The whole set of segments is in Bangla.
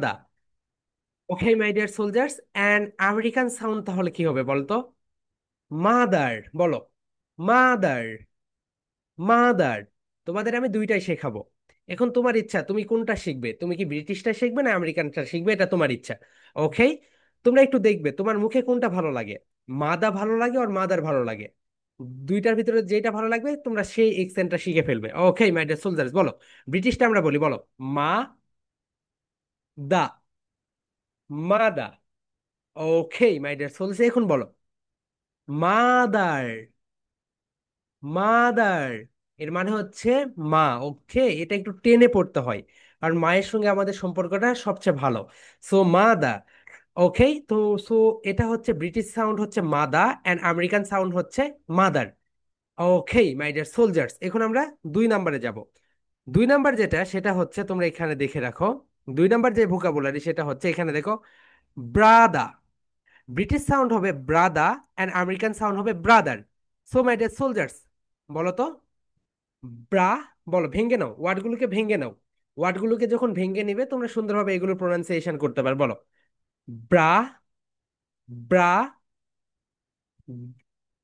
The. Okay my dear soldiers, and American sound তাহলে কি হবে বলতো? মাদার, বলো। Mother, mother. তোমাদের আমি দুইটাই শেখাবো। এখন তোমার ইচ্ছা, তুমি কোনটা শিখবে? তুমি কি ব্রিটিশটা শিখবে না আমেরিকানটা শিখবে? এটা তোমার ইচ্ছা। ওকে, তোমরা একটু দেখবে তোমার মুখে কোনটা ভালো লাগে। মাদা ভালো লাগে আর মাদার ভালো লাগে। দুইটার ভিতরে যেটা ভালো লাগবে তোমরা সেই এক্সেন্টটা শিখে ফেলবে। ওকে মাই ডিয়ার সোলজার্স, বলো। ব্রিটিশটা আমরা বলি, বলো। মা দা, মাদা। ওকে মাই ডিয়ার সোলজার্স, এখন বলো। Mother, mother. এর মানে হচ্ছে মা। ওকে, এটা একটু টেনে পড়তে হয়, কারণ মায়ের সঙ্গে আমাদের সম্পর্কটা সবচেয়ে ভালো। সো মাদা। ওকে, তো সো এটা হচ্ছে ব্রিটিশ সাউন্ড হচ্ছে মাদা, অ্যান্ড আমেরিকান সাউন্ড হচ্ছে mother. Okay my dear soldiers, এখন আমরা 2 নম্বরে যাব। 2 নম্বর যেটা, সেটা হচ্ছে তোমরা এখানে দেখে রাখো। 2 নম্বর যে ভোকাবুলারি সেটা হচ্ছে এখানে দেখো। ব্রাদা। ব্রিটিশ সাউন্ড হবে ব্রাদা, অ্যান্ড আমেরিকান সাউন্ড হবে brother. So my dear soldiers, বলো তো। ব্রা, বলো, ভেঙে নাও ওয়ার্ডগুলোকে, ভেঙে নাও। ওয়ার্ডগুলোকে যখন ভেঙে নিবে তোমরা সুন্দরভাবে এগুলো প্রোনাউন্সিয়েশন করতে পারবে, বলো। ব্রা, ব্রা,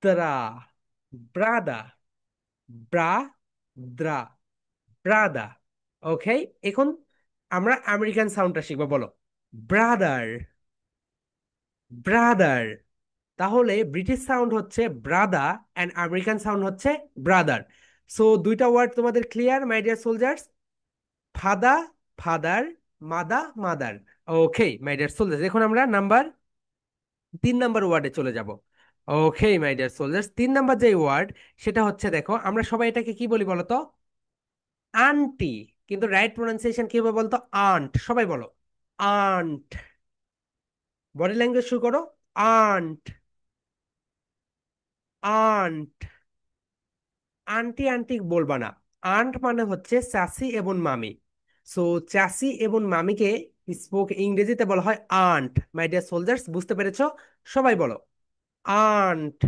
দ্রা, ব্রাদা, ব্রা, দ্রা, ব্রাদা। ওকে, এখন আমরা আমেরিকান সাউন্ডটা শিখবো, বলো। Brother, brother. তাহলে ব্রিটিশ সাউন্ড হচ্ছে ব্রাদা, অ্যান্ড আমেরিকান সাউন্ড হচ্ছে ব্রাদার। সো দুইটা ওয়ার্ড তোমাদের clear my dear soldiers. Father, father. Mother, mother. Okay my dear soldiers, এখন আমরা 3 নম্বর ওয়ার্ডে চলে যাব। ওকে মাই ডিয়ার সোলজার্স, 3 নম্বর যে ওয়ার্ড, সেটা হচ্ছে, দেখো আমরা সবাই এটাকে কি বলি বলো তো? আন্টি। কিন্তু রাইট প্রোনাউন্সিয়েশন কি হবে বলতো? আন্ট। সবাই বলো, আন্ট। বডি ল্যাঙ্গুয়েজ শুরু করো। Aunt, aunt. আন্টি আন্টি বলবা না। আন্ট মানে হচ্ছে চাচি এবং মামি। সো চাচি এবং মামিকে ইংরেজিতে বলা হয় আন্ট। মাই ডিয়ার সোলজার্স, বুঝতে পেরেছো? সবাই বলো, আন্ট,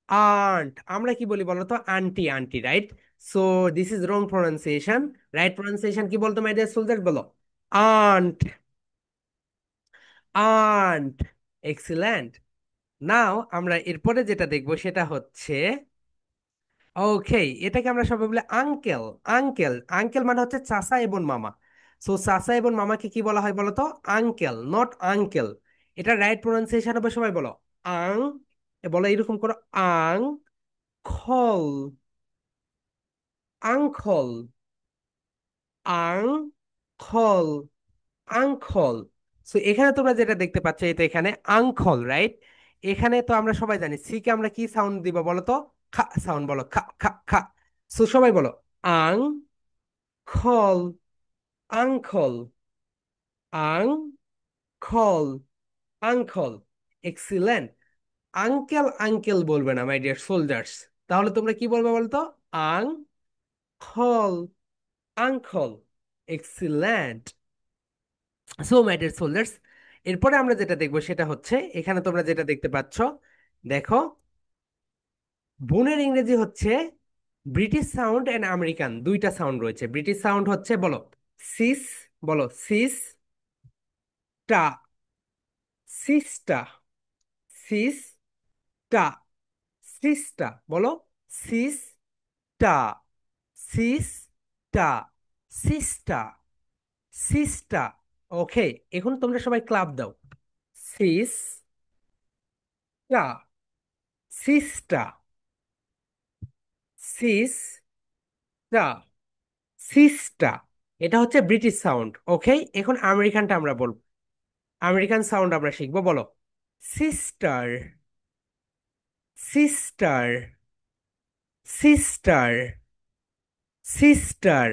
আন্ট। আমরা কি বলি বলো তো? Aunty, aunty, right? So this is wrong pronunciation. Right pronunciation কি বলতো মাই ডিয়ার সোলজার্স? বলো, আন্ট, আন্ট। এক্সিলেন্ট। নাও আমরা এরপরে যেটা দেখবো সেটা হচ্ছে, ওকে, এটাকে আমরা সবাই বলে আঙ্কেল। আঙ্কেল, আঙ্কেল মানে হচ্ছে চাচা এবং মামা। সো চাচা এবং মামাকে কি বলা হয় বলো তো? Uncle, not uncle. এটা রাইট প্রোনাউন্সিয়েশন হবে, সবাই বলো। আং, বলো এরকম করো। আং খল, আংখল, আং খল, আংখল। সো এখানে তোমরা যেটা দেখতে পাচ্ছ, এটা এখানে আংখল, রাইট? এখানে তো আমরা সবাই জানি সি কে আমরা কি সাউন্ড দিব বলো তো? খা সাউন্ড, বলো, খা, খা, খা। সো সবাই বলো, আং খল, আংখল, আং খল, আংখল। এক্সিলেন্ট। আঙ্কেল, আঙ্কেল বলবে না মাই ডিয়ার সোলজার্স। তাহলে তোমরা কি বলবে বলতো? Uncle, uncle. Excellent. So my dear soldiers, এরপরে আমরা যেটা দেখবো সেটা হচ্ছে, এখানে তোমরা যেটা দেখতে পাচ্ছ, দেখো, বোনের ইংরেজি হচ্ছে ব্রিটিশ সাউন্ড এন্ড আমেরিকান, দুইটা সাউন্ড রয়েছে। ব্রিটিশ সাউন্ড হচ্ছে, বলো, সিস, বলো, সিস টা, সিসটা, সিস টা, সিসটা, বলো, সিস টা, সিস টা, সিসটা, সিসটা। ওকে, এখন তোমরা সবাই ক্লাব দাও। সিস টা, সিসটা, সিস টা, সিসটা। এটা হচ্ছে ব্রিটিশ সাউন্ড। ওকে, এখন আমেরিকানটা আমরা বলবো। আমেরিকান সাউন্ড আমরা শিখবো, বলো। Sister, sister, sister, sister.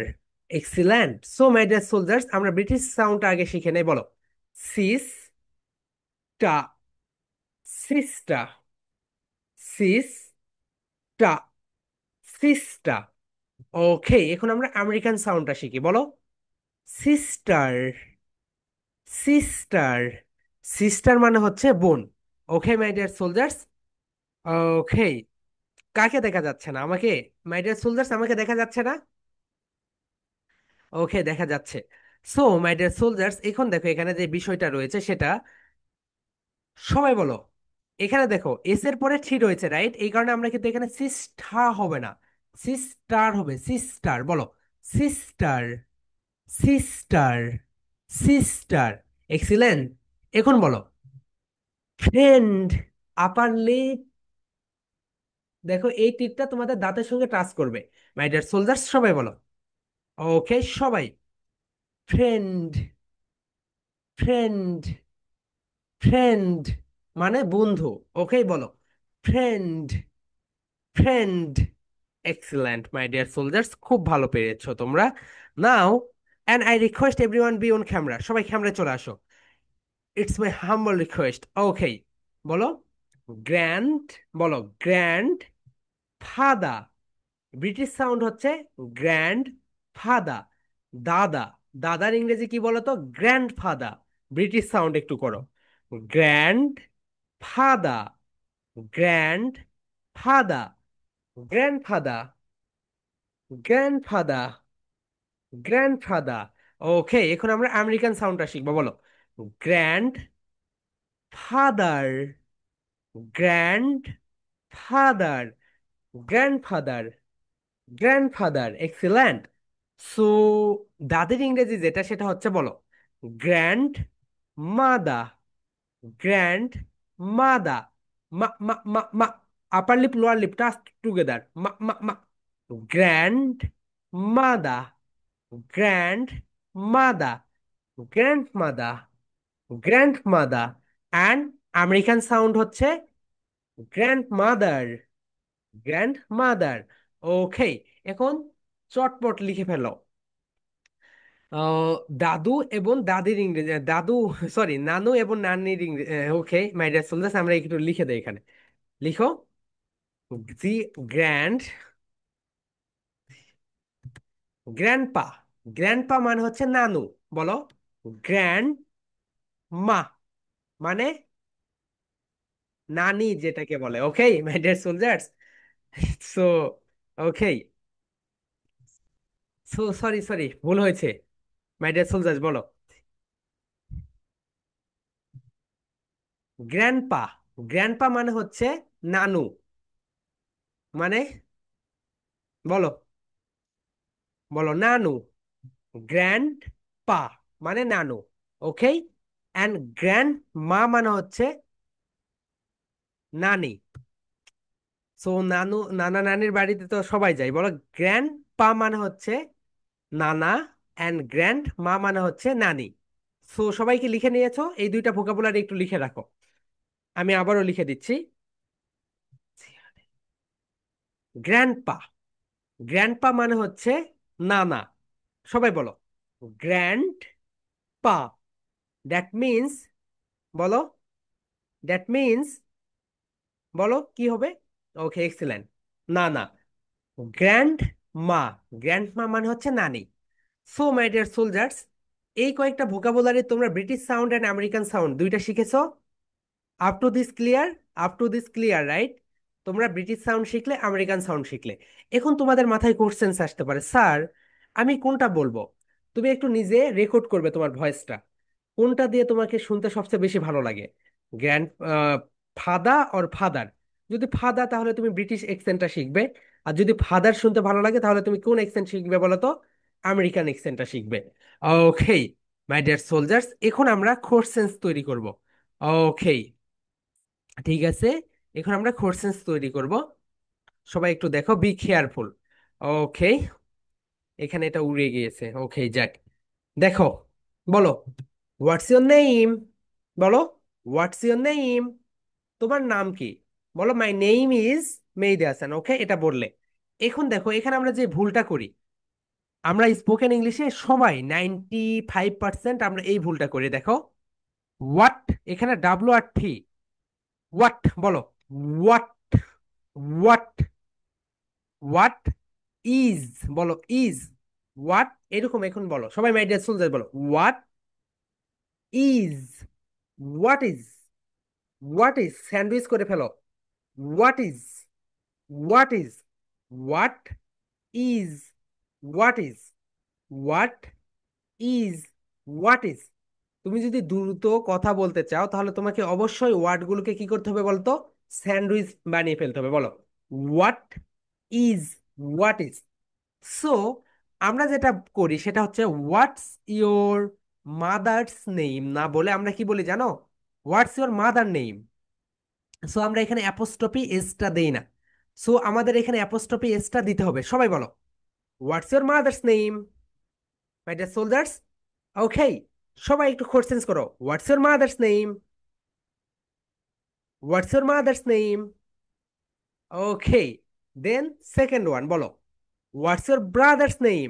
Excellent. So my dear soldiers, আমরা ব্রিটিশ সাউন্ডটা আগে শিখে নেই, বলো। সিস টা, সিস্টা, সিস টা, সিস্টা। ওকে, এখন আমরা আমেরিকান সাউন্ডটা শিখি, বলো। Sister, sister. সিস্টার মানে হচ্ছে বোন। ওকে মাই ডিয়ার সোলজার্স। ওকে, কাকে দেখা যাচ্ছে না আমাকে? মাই ডিয়ার সোলজার্স, আমাকে দেখা যাচ্ছে না? ওকে, দেখা যাচ্ছে। সো মাই ডিয়ার সোলজার্স, এখন দেখো এখানে যে বিষয়টা রয়েছে সেটা সবাই বলো। এখানে দেখো এস এর পরে থ্রি রয়েছে, রাইট? এই কারণে আমরা কিন্তু এখানে সিস্টার হবে না, সিস্টার হবে, সিস্টার বলো। Sister, sister, sister. এক্সিলেন্ট। এখন বলো ফ্রেন্ড, আপার লিপ। দেখো এই টিপটা তোমাদের দাঁতের সঙ্গে টাচ করবে। মাই ডিয়ার সোলজার্স, সবাই বলো। ওকে সবাই। ফ্রেন্ড, ফ্রেন্ড, ফ্রেন্ড মানে বন্ধু। ওকে বলো friend, friend. Excellent my dear soldiers, খুব ভালো পেরেছো তোমরা। Now and I request everyone be on camera, সবাই ক্যামেরায় চলে আসো। It's my humble request. ওকে বলো গ্র্যান্ড, বলো গ্র্যান্ড ফাদা। ব্রিটিশ সাউন্ড হচ্ছে গ্র্যান্ড ফাদা। দাদা, দাদার ইংরেজি কি বলো তো? গ্র্যান্ড ফাদা। ব্রিটিশ সাউন্ড একটু করো। Grandfather, grandfather, grandfather, grandfather, grandfather. Okay, এখন আমরা আমেরিকান সাউন্ডটা শিখবো। বলো grandfather, grandfather, grandfather, grandfather. Excellent. So দাদির ইংরেজি যেটা সেটা হচ্ছে বলো গ্র্যান্ড মাদা, গ্র্যান্ড মাদা। মা মা মা মা, upper lip lower lip touch together, মা মা মা। গ্র্যান্ড মাদা, গ্র্যান্ড মাদা, গ্র্যান্ড মাদা, গ্র্যান্ড মাদা। অ্যান্ড আমেরিকান সাউন্ড হচ্ছে গ্র্যান্ড মাদার, গ্র্যান্ড মাদার। ওকে, এখন চটপট লিখে ফেলো। আহ, দাদু এবং দাদির ইংরেজি, দাদু সরি নানু এবং নানির ইংরেজি। ওকে মাই ডিয়ার সোলজার্স, আমরা একটু লিখে দেই এখানে। লিখো জি গ্র্যান্ড, গ্র্যান্ডপা। গ্র্যান্ডপা মানে হচ্ছে নানু। বলো গ্র্যান্ড মা মানে নানি যেটাকে বলে। Okay my dear soldiers. So okay, so sorry sorry ভুল হয়েছে। মাই ডিয়ার সোলজার্স বলো গ্র্যান্ডপা। গ্র্যান্ডপা মানে হচ্ছে নানু, মানে বলো, বলো নানু। গ্র্যান্ড পা মানে নানু। ওকে, অ্যান্ড গ্র্যান্ড মা মানে হচ্ছে নানি। সো নানু, নানা নানির বাড়িতে তো সবাই যায়, বলো গ্র্যান্ড পা মানে হচ্ছে নানা, অ্যান্ড গ্র্যান্ড মা মানে হচ্ছে নানি। সো সবাই কি লিখে নিয়েছো? এই দুইটা ভোকাবুলারি একটু লিখে রাখো, আমি আবারও লিখে দিচ্ছি। গ্র্যান্ড পা, গ্র্যান্ড পা মানে হচ্ছে নানা। সবাই বলো গ্র্যান্ড পা। দ্যাট মিন্স, বলো দ্যাট মিন্স, বলো কি হবে? ওকে এক্সিলেন্ট, নানা। গ্র্যান্ড মা, গ্র্যান্ড মা মানে হচ্ছে নানি। সো মাই ডিয়ার সোলজার্স, এই কয়েকটা ভোকাবুলারি তোমরা British sound and American sound দুইটা শিখেছো। Up to this clear? Up to this clear, right? তোমরা ব্রিটিশ সাউন্ড শিখলে, আমেরিকান সাউন্ড শিখলে। এখন তোমাদের মাথায় কোশ্চেন্স আসতে পারে, স্যার আমি কোনটা বলবো? তুমি একটু নিজে রেকর্ড করবে তোমার ভয়েসটা, কোনটা দিয়ে তোমাকে শুনতে সবচেয়ে বেশি ভালো লাগে। Grandfather or father? যদি ফাদা তাহলে তুমি ব্রিটিশ এক্সেন্টটা শিখবে, আর যদি ফাদার শুনতে ভালো লাগে তাহলে তুমি কোন এক্সেন্ট শিখবে বলো তো? আমেরিকান এক্সেন্টটা শিখবে। ওকে মাই ডিয়ার সোলজার্স, এখন আমরা কোশ্চেন্স তৈরি করব। ওকে ঠিক আছে, এখন আমরা কোশ্চেন্স তৈরি করব। সবাই একটু দেখো, বি কেয়ারফুল। ওকে, এখানে এটা উড়ে গিয়েছে। ওকে যাক, দেখো বলো হোয়াটস ইউর নেম। বলো হোয়াটস ইউর নেম, তোমার নাম কি? বলো মাই নেম ইজ মেহেদী হাসান। ওকে, এটা বললে। এখন দেখো এখানে আমরা যে ভুলটা করি, আমরা স্পোকেন ইংলিশে সবাই 95% আমরা এই ভুলটা করি। দেখো হোয়াট, এখানে ডাব্লু আর টি, হোয়াট বলো, হোয়াট, হোয়াট, হোয়াট ইজ, বলো ইজ, হোয়াট এরকম। এখন বলো সবাই মাই ডিয়ার সোলজার, বলো what is, what is, what is, sandwich করে ফেলো। What is, what is, what is, what is, what is, what is. তুমি যদি দ্রুত কথা বলতে চাও তাহলে তোমাকে অবশ্যই ওয়ার্ডগুলোকে কি করতে হবে বলতো, স্যান্ডউইচ বানিয়ে ফেলতে হবে। বলো what is, what is. So আমরা যেটা করি সেটা হচ্ছে হোয়াটস ইয়োর মাদার্স নেম না বলে আমরা কি বলি জানো, what's your mother name. So আমরা এখানে অ্যাপোস্ট্রফি এসটা দেই না। সো আমাদের এখানে অ্যাপোস্ট্রফি এসটা দিতে হবে। সবাই বলো what's your mother's name, my dear soldiers. Okay, সবাই একটু কোশ্চেন্স করো, what's your mother's name, what's your mother's name. Okay, then second one বলো, what's your brother's name,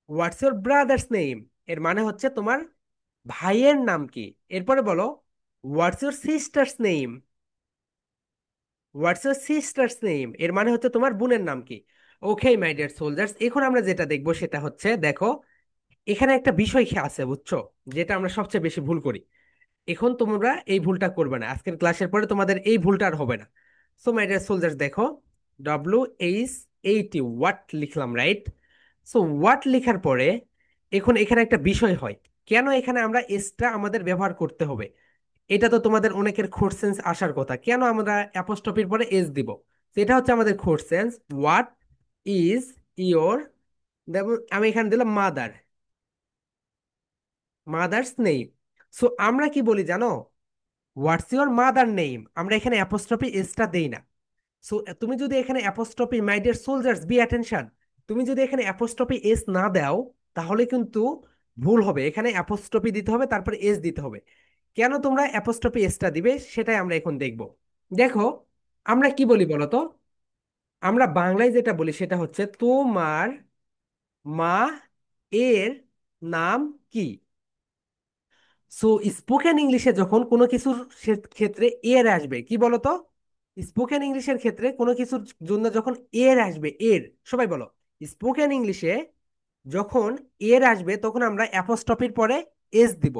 what's your brother's name. এর মানে হচ্ছে তোমার ভাইয়ের নাম কি। এরপরে বলো what's your sister's name, what's your sister's name. এর মানে হচ্ছে তোমার বোনের নাম কি। ওকে মাই ডিয়ার সোলজার্স, এখন আমরা যেটা দেখবো সেটা হচ্ছে দেখো, এখানে একটা বিষয় আছে বুঝছো, যেটা আমরা সবচেয়ে বেশি ভুল করি। এখন তোমরা এই ভুলটা করবে না, আজকের ক্লাসের পরে তোমাদের এই ভুলটা আর হবে না। সো মাই ডিয়ার সোলজার্স দেখো, WH80 হোয়াট লিখলাম, রাইট? সো হোয়াট লেখার পরে এখন এখানে একটা বিষয় হয়, কেন এখানে আমরা এসটা আমাদের ব্যবহার করতে হবে। এটা তো তোমাদের অনেকের কোশ্চেন্স আসার কথা, কেন আমরা অ্যাপোস্ট্রফির পরে এস দিব। তো এটা হচ্ছে আমাদের কোশ্চেন্স, হোয়াট ইজ ইয়োর, আমি এখানে দিলাম মাদার, মাদার্স নেম। সো আমরা কি বলি জানো, হোয়াটস ইওর মাদার নেম, আমরা এখানে অ্যাপোস্ট্রফি এসটা দেই না। সো তুমি যদি এখানে apostrophe, my dear soldiers be attention, তুমি যদি এখানে অ্যাপোস্ট্রফি এস না দাও তাহলে কিন্তু ভুল হবে। এখানে অ্যাপোস্ট্রফি দিতে হবে, তারপর এস দিতে হবে। কেন তোমরা অ্যাপোস্ট্রফি এসটা দিবে সেটাই আমরা এখন দেখব। দেখো, আমরা কি বলি বলো তো, আমরা বাংলায় যেটা বলি সেটা হচ্ছে তোমার মা এর নাম কি। সো স্পোকেন ইংলিশে যখন কোনো কিছুর ক্ষেত্রে এর আসবে কি বলতো, স্পোকেন ইংলিশের ক্ষেত্রে কোনো কিছুর জন্য যখন এর আসবে, এর, সবাই বলো, স্পোকেন ইংলিশে যখন এর আসবে তখন আমরা অ্যাপোস্ট্রফির পরে এস দিব।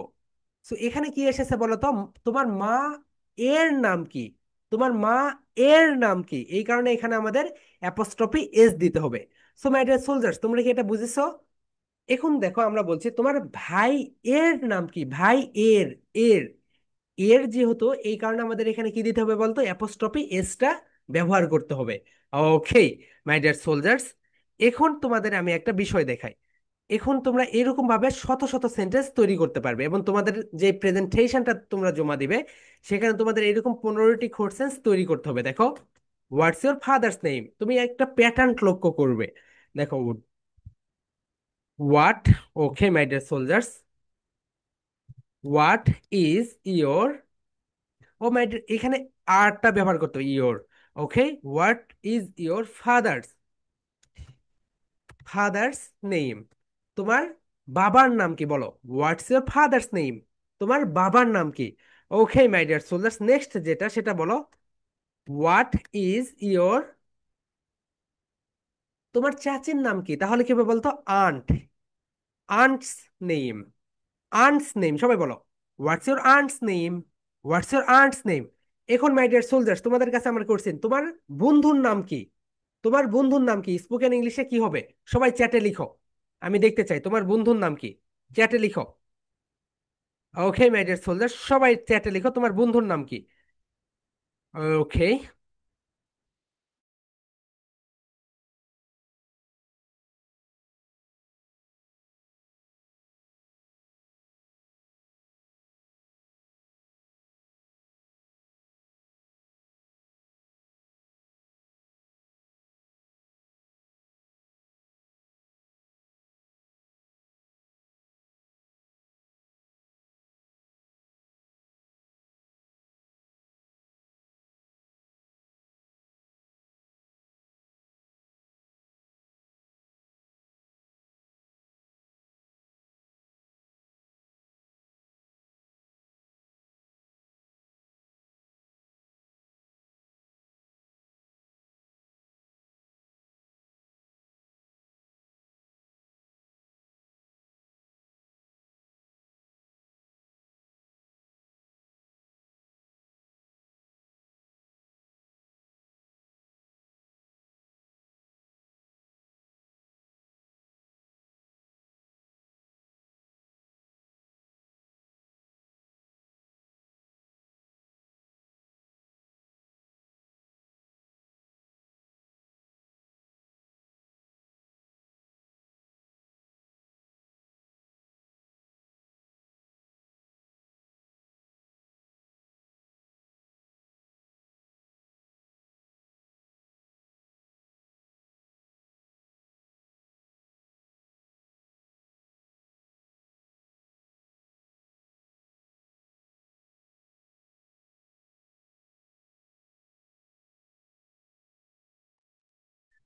সো এখানে কি এসেছে বলতো, তোমার মা এর নাম কি, তোমার মা এর নাম কি, এই কারণে এখানে আমাদের অ্যাপোস্ট্রফি এস দিতে হবে। সো মাই ডিয়ার সোলজার্স, তোমরা কি এটা বুঝেছো? এখন দেখো আমরা বলছি তোমার ভাই এর নাম কি, ভাই এর, এর, এর যেহেতু, এই কারণে আমাদের এখানে কি দিতে হবে বলতো, অ্যাপোস্ট্রফি এসটা ব্যবহার করতে হবে। ওকে মাই ডিয়ার সোলজার্স, এখন তোমাদের আমি একটা বিষয় দেখাই। এখন তোমরা এরকম ভাবে শত শত সেন্টেন্স তৈরি করতে পারবে, এবং তোমাদের যে প্রেজেন্টেশনটা তোমরা জমা দিবে সেখানে তোমাদের এরকম 15টি কোশ্চেন্স তৈরি করতে হবে। দেখো, হোয়াটস ইউর ফাদার্স নেম, তুমি একটা প্যাটার্ন লক্ষ্য করবে। দেখো what, okay my dear soldiers, what is your, oh my dear, এখানে আরটা ব্যবহার করতে হবে, your. Okay, what is your father's, father's name, তোমার বাবার নাম কি বলো, হোয়াটস ইয়োর ফাদার্স নেম, তোমার বাবার নাম কি। ওকে মাই ডিয়ার সোলজার্স, নেক্সট যেটা সেটা বলো, হোয়াট ইজ ইয়োর, তোমার চাচির নাম কি, তাহলে কি হবে বলতো, aunt, aunt's name, aunt's name, সবাই বলো what's your aunt's name, what's your aunt's name. এখন মাই ডিয়ার সোলজার্স তোমাদের কাছে আমার কোশ্চেন, তোমার বন্ধুর নাম কি, তোমার বন্ধুর নাম কি স্পোকেন ইংলিশে কি হবে, সবাই চ্যাটে লিখো, আমি দেখতে চাই তোমার বন্ধুর নাম কি, চ্যাটে লিখো। ওকে মাই ডিয়ার সোলজার্স, সবাই চ্যাটে লিখো তোমার বন্ধুর নাম কি। ওকে।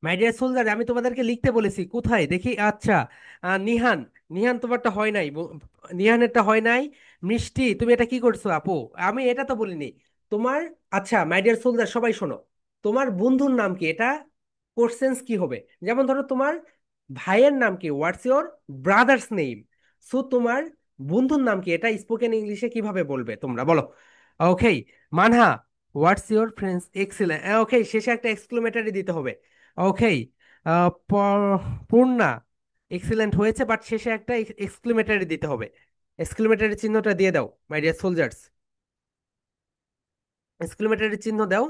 মাই ডিয়ার সোলজার, আমি তোমাদেরকে লিখতে বলেছি কোথায় দেখি। আচ্ছা, নিহান, নিহান তোমারটা হয় নাই, নিহানেরটা হয় নাই। মিষ্টি, তুমি এটা কি করছো আপু? আমি এটা তো বলিনি তোমার। আচ্ছা মাই ডিয়ার সোলজার, সবাই শোনো, তোমার বন্ধুর নাম কি এটা কোশ্চেন্স কি হবে? যেমন ধরো তোমার ভাইয়ের নাম কি, what's your brothers name. So তোমার বন্ধুর নাম কি এটা স্পোকেন ইংলিশে কিভাবে বলবে তোমরা বলো? Okay, Manha, what's your friends excellent. Okay, শেষে একটা এক্সক্লেমেটরি দিতে হবে। ওকে, পূর্ণা, এক্সিলেন্ট হয়েছে, বাট শেষে একটা এক্সক্লেমেটরি দিতে হবে। এক্সক্লেমেটরি চিহ্নটা দিয়ে দাও মাই ডিয়ার সোলজার্স, এক্সক্লেমেটরি চিহ্ন দাও।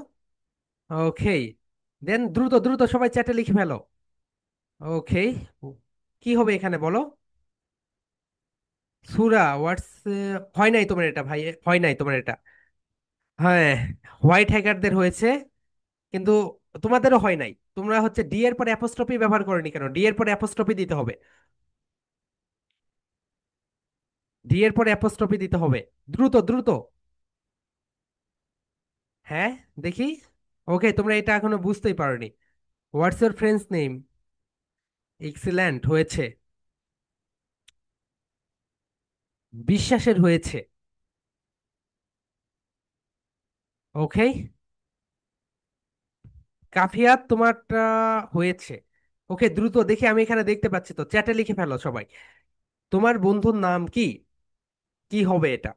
ওকে, দেন দ্রুত দ্রুত সবাই চ্যাটে লিখে ফেলো। ওকে, কি হবে এখানে বলো? সুরা, হোয়াটস, হয় নাই তোমার এটা ভাই, হয় নাই তোমার এটা। হ্যাঁ, হোয়াইট হ্যাকারদের হয়েছে, কিন্তু তোমাদেরও হয় নাই। তোমরা হচ্ছে ডি এর পরে অ্যাপোস্ট্রফি ব্যবহার করনি কেন? ডি এর পরে অ্যাপোস্ট্রফি দিতে হবে, ডি এর পরে অ্যাপোস্ট্রফি দিতে হবে, দ্রুত দ্রুত। হ্যাঁ, দেখি। ওকে, তোমরা এটা এখনো বুঝতেই পারোনি। হোয়াটস ইউর ফ্রেন্ডস নেম, এক্সিলেন্ট হয়েছে, বিশ্বাসের হয়েছে। ওকে, কাফিয়াত তোমারটা হয়েছে। ওকে, দ্রুত দেখি, আমি এখানে দেখতে পাচ্ছি তো, চ্যাটে লিখে ফেলো সবাই। তোমার বন্ধুর নাম কি, কি হবে এটা?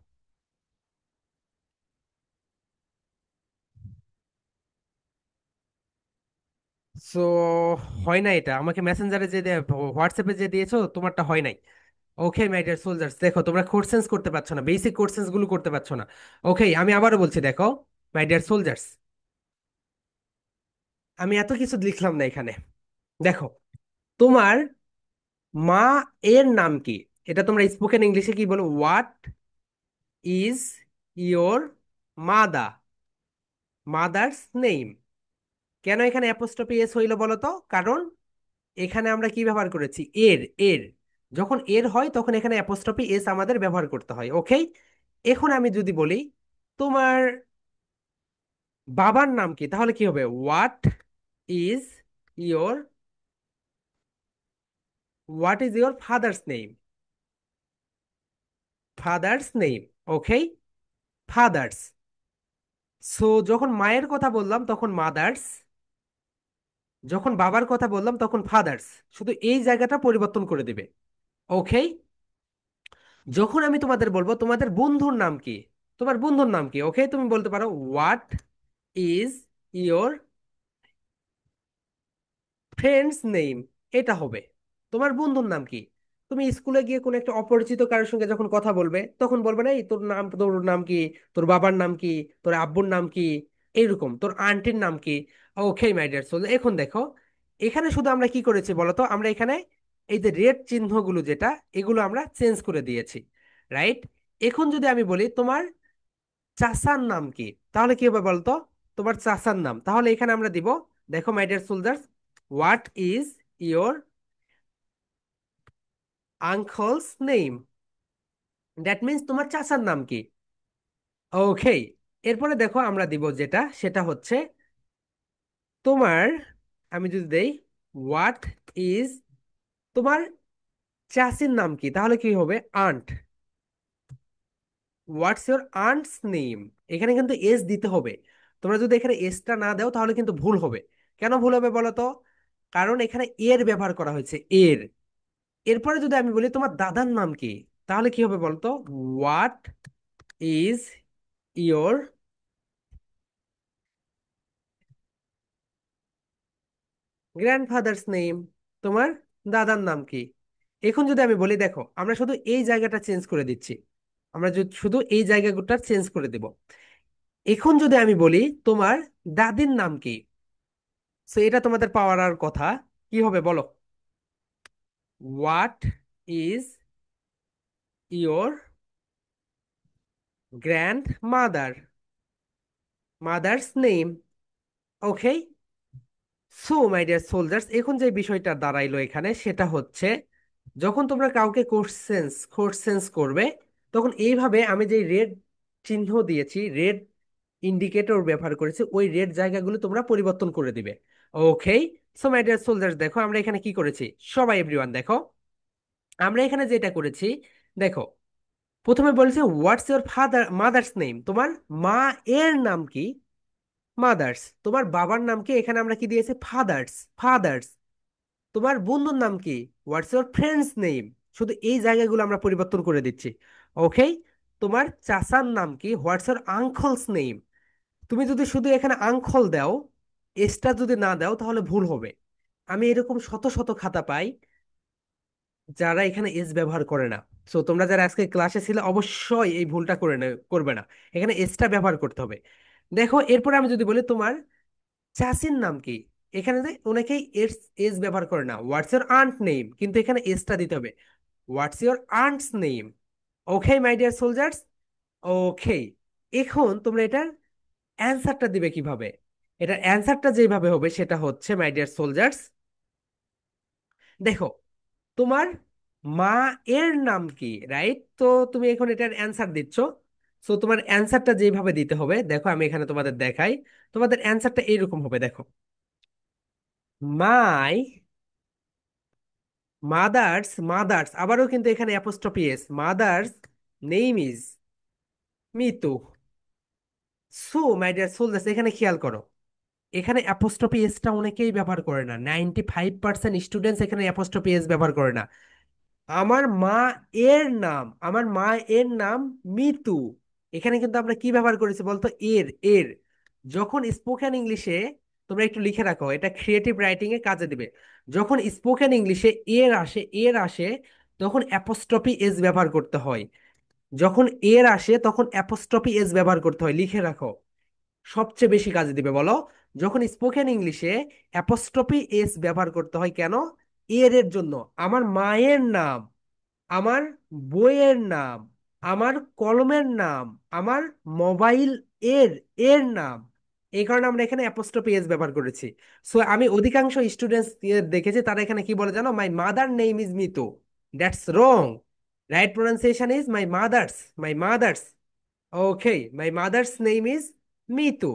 সো হয় না, এটা আমাকে মেসেঞ্জারে যে হোয়াটসঅ্যাপে যে দিয়েছো তোমারটা হয় নাই। ওকে মাই ডিয়ার সোলজার্স, দেখো তোমরা কোড সেন্স করতে পারছো না, বেসিক কোড সেন্স গুলো করতে পারছো না। ওকে, আমি আবারও বলছি, দেখো মাই ডিয়ার সোলজার্স, আমি এত কিছু লিখলাম না এখানে। দেখো, তোমার মা এর নাম কি, এটা তোমরা স্পোকেন ইংলিশে কি বলো? হোয়াট ইজ ইয়োর মাদা, মাদার্স নেম। কেন এখানে অ্যাপোস্ট্রফি এস হইলো বলো তো? কারণ এখানে আমরা কি ব্যবহার করেছি, এর, এর। যখন এর হয় তখন এখানে অ্যাপোস্ট্রফি এস আমাদের ব্যবহার করতে হয়। ওকে, এখন আমি যদি বলি তোমার বাবার নাম কি, তাহলে কি হবে? What is your, what is your father's name, father's name. Okay, father's. So যখন মায়ের কথা বললাম তখন মাদার্স, যখন বাবার কথা বললাম তখন ফাদার্স, শুধু এই জায়গাটা পরিবর্তন করে দিবে। ওকে, যখন আমি তোমাদের বলবো তোমাদের বন্ধুর নাম কি, তোমার বন্ধুর নাম কি, ওকে, তুমি বলতে পারো what is your friends name. এটা হবে তোমার বন্ধুর নাম কি। তুমি স্কুলে গিয়ে কোনো একটা অপরিচিত কারোর সঙ্গে যখন কথা বলবে তখন বলবে না, এই তোর নাম, তোর নাম কি, তোর বাবার নাম কি, তোর আব্বুর নাম কি, এইরকম তোর আন্টির নাম কি। ওকে মাই ডিয়ার সোল, এখন দেখো এখানে শুধু আমরা কি করেছি বলতো, আমরা এখানে এই যে রেড চিহ্নগুলো যেটা, এগুলো আমরা চেঞ্জ করে দিয়েছি, রাইট? এখন যদি আমি বলি তোমার চাচার নাম কি, তাহলে কি হবে বলতো? তোমার চাচার নাম, তাহলে এখানে আমরা দিব, দেখো my dear soldiers, what is your uncle's name. That means তোমার চাচার নাম কি। ওকে, এরপরে দেখো আমরা দিব যেটা, সেটা হচ্ছে তোমার, আমি যদি দেই হোয়াট ইজ তোমার চাচির নাম কি, তাহলে কি হবে? Aunt. What's your aunt's name. এখানে কিন্তু এস দিতে হবে। তোমরা যদি এখানে এসটা না দাও তাহলে কিন্তু ভুল হবে। কেন ভুল হবে বলো তো? কারণ এখানে এর ব্যবহার করা হয়েছে, এর। এরপরে যদি আমি বলি তোমার দাদার নাম কি, তাহলে কি হবে বলতো? What is your grandfathers name. তোমার দাদার নাম কি? এখন যদি আমি বলি, দেখো আমরা শুধু এই জায়গাটা চেঞ্জ করে দিচ্ছি, আমরা যদি শুধু এই জায়গাটা চেঞ্জ করে দেব। এখন যদি আমি বলি তোমার দাদির নাম কি, সো এটা তোমাদের পাওয়ার আর কথা, কি হবে বলো? What is your grandmother, mother's name. Okay, so my dear soldiers, এখন যে বিষয়টা দাঁড়াইলো এখানে সেটা হচ্ছে, যখন তোমরা কাউকে কোশ্চেন্স করবে তখন এইভাবে আমি যে রেড চিহ্ন দিয়েছি, রেড ইন্ডিকেটর ব্যবহার করেছি, ওই রেড জায়গাগুলো তোমরা পরিবর্তন করে দিবে। ওকে, সো মাই ডিয়ার সোলজার্স, দেখো আমরা এখানে কি করেছি। সবাই এভরিওয়ান দেখো, আমরা এখানে যেটা করেছি, দেখো প্রথমে বলেছে হোয়াটস ইওর মাদার্স নেম, তোমার মা এর নাম কি। মাদার্স, তোমার বাবার নাম কি, এখানে আমরা কি দিয়েছি ফাদার্স। ফাদার্স, তোমার বন্ধুর নাম কি, হোয়াটস ইওর ফ্রেন্ডস নেম। শুধু এই জায়গাগুলো আমরা পরিবর্তন করে দিচ্ছি। ওকে, তোমার চাচার নাম কি, হোয়াটস ইওর আঙ্কলস নেম। তুমি যদি শুধু এখানে আঙ্কল দাও, এসটা যদি না দাও তাহলে ভুল হবে। আমি এরকম শত শত খাতা পাই যারা এখানে এস ব্যবহার করে না। সো তোমরা যারা আজকে ক্লাসে ছিলে অবশ্যই এই ভুলটা করবে না। এখানে এসটা ব্যবহার করতে হবে। দেখো এরপরে আমি যদি বলি তোমার চাচির নাম কি, এখানে যে অনেকেই এস এস ব্যবহার করে না, হোয়াটস ইওর আন্ট নেম, কিন্তু এখানে এসটা দিতে হবে, what's your aunt's name. Okay my dear soldiers, okay. এখন তোমরা এটার অ্যান্সারটা দিবে কিভাবে। এটার অ্যান্সারটা যেভাবে হবে সেটা হচ্ছে মাই ডিয়ার সোলজার্স, দেখো তোমার মা এর নাম কি, রাইট? তো তুমি এখন এটার অ্যান্সার দিচ্ছ। সো তোমার অ্যান্সারটা যেভাবে দিতে হবে, দেখো আমি এখানে তোমাদের দেখাই। তোমাদের অ্যান্সারটা এইরকম হবে, দেখো মাই মাদার্স, মাদার্স আবারও কিন্তু এখানে apostrophe S, mother's name is Mitu. So my dear soldiers, এখানে খেয়াল করো, এখানে অ্যাপোস্ট্রফি এসটা অনেকেই ব্যবহার করে না, 95% স্টুডেন্টস এখানে অ্যাপোস্ট্রফি এস ব্যবহার করে না। আমার মা এর নাম, আমার মা এর নাম মিতু। এখানে কিন্তু আমরা কি ব্যবহার করেছি বলতো, এর এর। যখন স্পোকেন ইংলিশে, তোমরা একটু লিখে রাখো, এটা ক্রিয়েটিভ রাইটিং এ কাজে দিবে। যখন স্পোকেন ইংলিশে এর আসে তখন অ্যাপোস্ট্রফি এস ব্যবহার করতে হয়। যখন এর আসে তখন অ্যাপোস্ট্রফি এস ব্যবহার করতে হয়, লিখে রাখো। সবচেয়ে বেশি কাজে দিবে বলো, যখন স্পোকেন ইংলিশে অ্যাপোস্ট্রফি এস ব্যবহার করতে হয় কেন, এর জন্য। আমার মায়ের নাম, আমার বইয়ের নাম, আমার কলমের নাম, আমার মোবাইল এর এর নাম। এই কারণে আমরা এখানে অ্যাপোস্ট্রোফি এস ব্যবহার করেছি। সো আমি অধিকাংশ স্টুডেন্টস দেখেছি তারা এখানে কি বলে জানো, my mother name is Mitu. That's wrong. Right pronunciation is my mother's, my mother's. Okay, my mother's name is Mitu.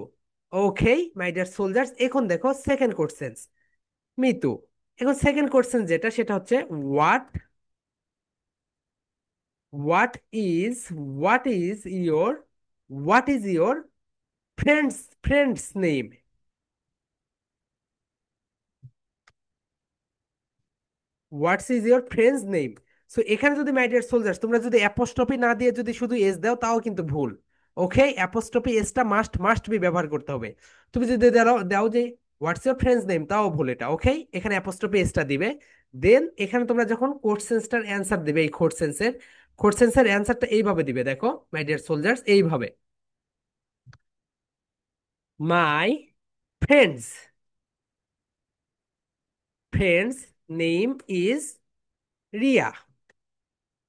Okay my dear soldiers, এখন দেখো সেকেন্ড কোশ্চেন, মিতু। এখন সেকেন্ড কোশ্চেন যেটা, সেটা হচ্ছে what what what is your friend's name? What's is your friends name. So এখানে যদি মাই ডিয়ার সোলজার্স তোমরা যদি অ্যাপোস্ট্রফি না দিয়ে যদি শুধু এস দাও তাও কিন্তু ভুল। ওকে, অ্যাপোস্ট্রফি এসটা মাস্ট মাস্ট বি ব্যবহার করতে হবে। তুমি যদি দাও দাও যে হোয়াটস ইয়োর ফ্রেন্ডস নেম, তাও ভুল এটা। ওকে, এখানে অ্যাপোস্ট্রফি এসটা দিবে। দেন এখানে তোমরা যখন কোড সেন্সটার অ্যান্সার দিবে, এই কোড সেন্সের অ্যান্সারটা এইভাবে দিবে, দেখো মাই ডিয়ার সোলজার্স, এইভাবে my friends friend's name is Riya.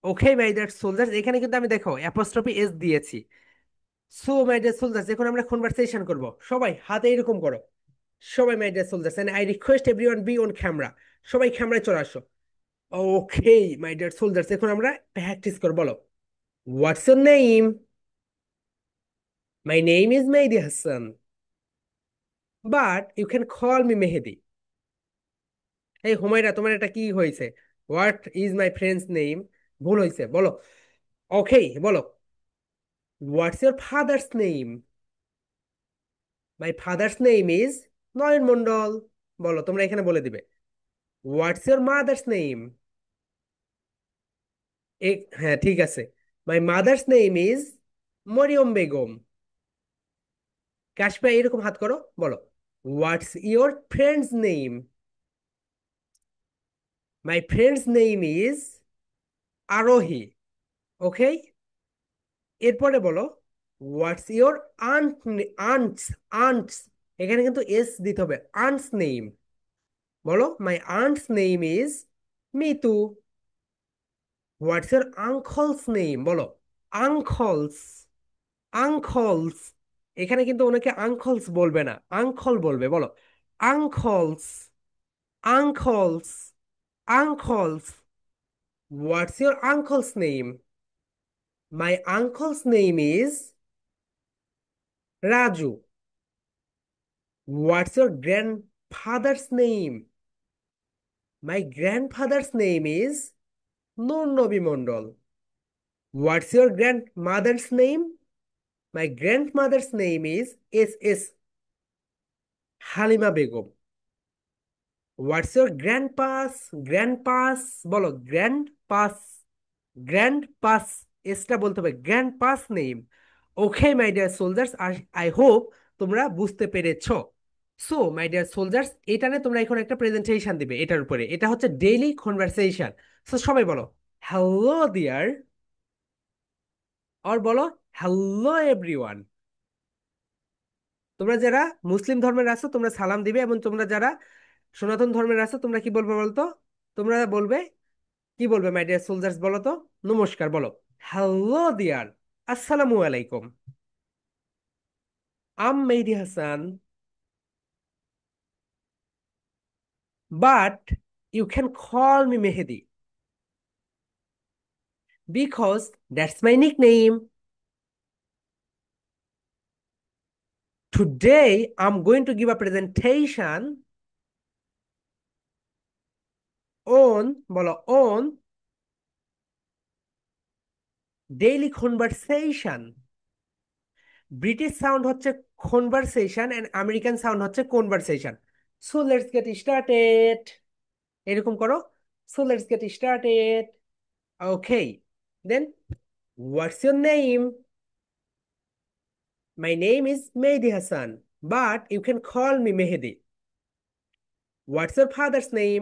Okay my dear soldiers, এখানে কিন্তু আমি দেখো অ্যাপোস্ট্রফি এস দিয়েছি। সো মাই ডিয়ার সোলজার্স, এখন আমরা কনভারসেশন করব, সবাই হাতে এরকম করো। সবাই my dear soldiers, and I request everyone be on camera. সবাই ক্যামেরায় চলে আসো। ওকে মাই ডিয়ার সোলজার্স, এখন আমরা প্র্যাকটিস করব। বলো what's your name. My name is Mehedi Hasan, but you can call me Mehedi. এই হুমায়রা, তোমার এটা কি হয়েছে? What is my friend's name, ভুল হয়েছে, বলো। ওকে, বলো what's your father's name. My father's name is Nayan Mondal. বলো, তোমরা এখানে বলে দিবে। What's your mother's name. হ্যাঁ ঠিক আছে, my mother's name is Mariam Begum. Kashfa, এরকম হাত করো, বলো what's your friends name. My friend's name is Arohi. Okay, এরপরে বলো what's your aunt aunt's aunt's, এখানে কিন্তু এস দিতে হবে, আন্টস নেম। বলো my aunt's name is Mitu. What's your uncle's name, বলো আঙ্কলস, আঙ্কলস। এখানে কিন্তু অনেকে আঙ্কলস বলবে না, আঙ্কল বলবে, বলো uncle's, uncle's, uncle's. What's your uncle's name. My uncle's name is Raju. What's your grandfather's name, my grandfather's name is Nur Nabi Mondal. What's your grand mother's name? My grandmother's name is S S Halima Begum. What's your grandpa's? Grandpa's, বলো গ্র্যান্ডপাস। গ্র্যান্ডপাস, এসটা বলতে হবে, grandpa's name. Okay my dear soldiers, I hope তোমরা বুঝতে পেরেছো। সো মাই ডিয়ার সোলজার্স, এটা নিয়ে তোমরা এখন একটা প্রেজেন্টেশন দিবে এটার উপরে। এটা হচ্ছে ডেইলি কনভারসেশন। সো সবাই বলো হ্যালো ডিয়ার, আর বলো হ্যালো এভরিওয়ান। তোমরা যারা মুসলিম ধর্মের আছো তোমরা সালাম দিবে, এবং তোমরা যারা সনাতন ধর্মের আছো তোমরা কি বলবে বলতো? তোমরা বলবে, কি বলবে মাই ডিয়ার সোলজার্স বলো তো? নমস্কার বলো, হ্যালো ডিয়ার, আসসালামু আলাইকুম, I'm Mehedi Hasan, but you can call me Mehedi because that's my nickname. Today I'm going to give a presentation on, বলো on daily conversation। British sound হচ্ছে কনভারসেশন এন্ড আমেরিকান সাউন্ড হচ্ছে conversation. So let's get started, এরকম করো। So let's get started. Okay, then what's your name? My name is Mehedi Hasan, but you can call me Mehedi. What's your father's name?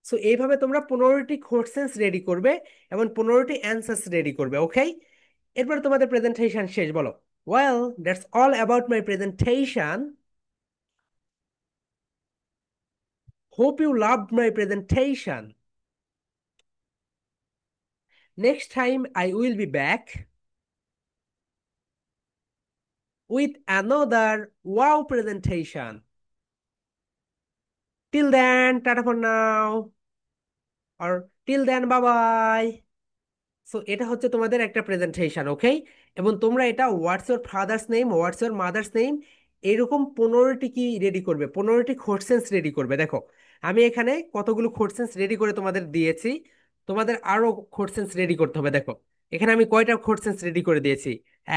So এইভাবে তোমরা 15টি কোশ্চেন্স রেডি করবে এবং 15টি অ্যান্সার্স রেডি করবে। ওকে, এরপর তোমাদের প্রেজেন্টেশন শেষ, বলো well that's all about my presentation, hope you loved my presentation, next time I will be back with another wow presentation. Till then tata for now, আর till then bye bye. So এটা হচ্ছে তোমাদের একটা প্রেজেন্টেশন। ওকে, এবং তোমরা এটা what's your father's name, what's your mother's name, এরকম 15টি কি রেডি করবে, 15টি কোশ্চেন্স রেডি করবে। দেখো আমি এখানে কতগুলো কোশ্চেন্স রেডি করে তোমাদের দিয়েছি, তোমাদের আরো কোশ্চেন্স রেডি করতে হবে। দেখো এখানে আমি কয়টা কোশ্চেন্স রেডি করে দিয়েছি,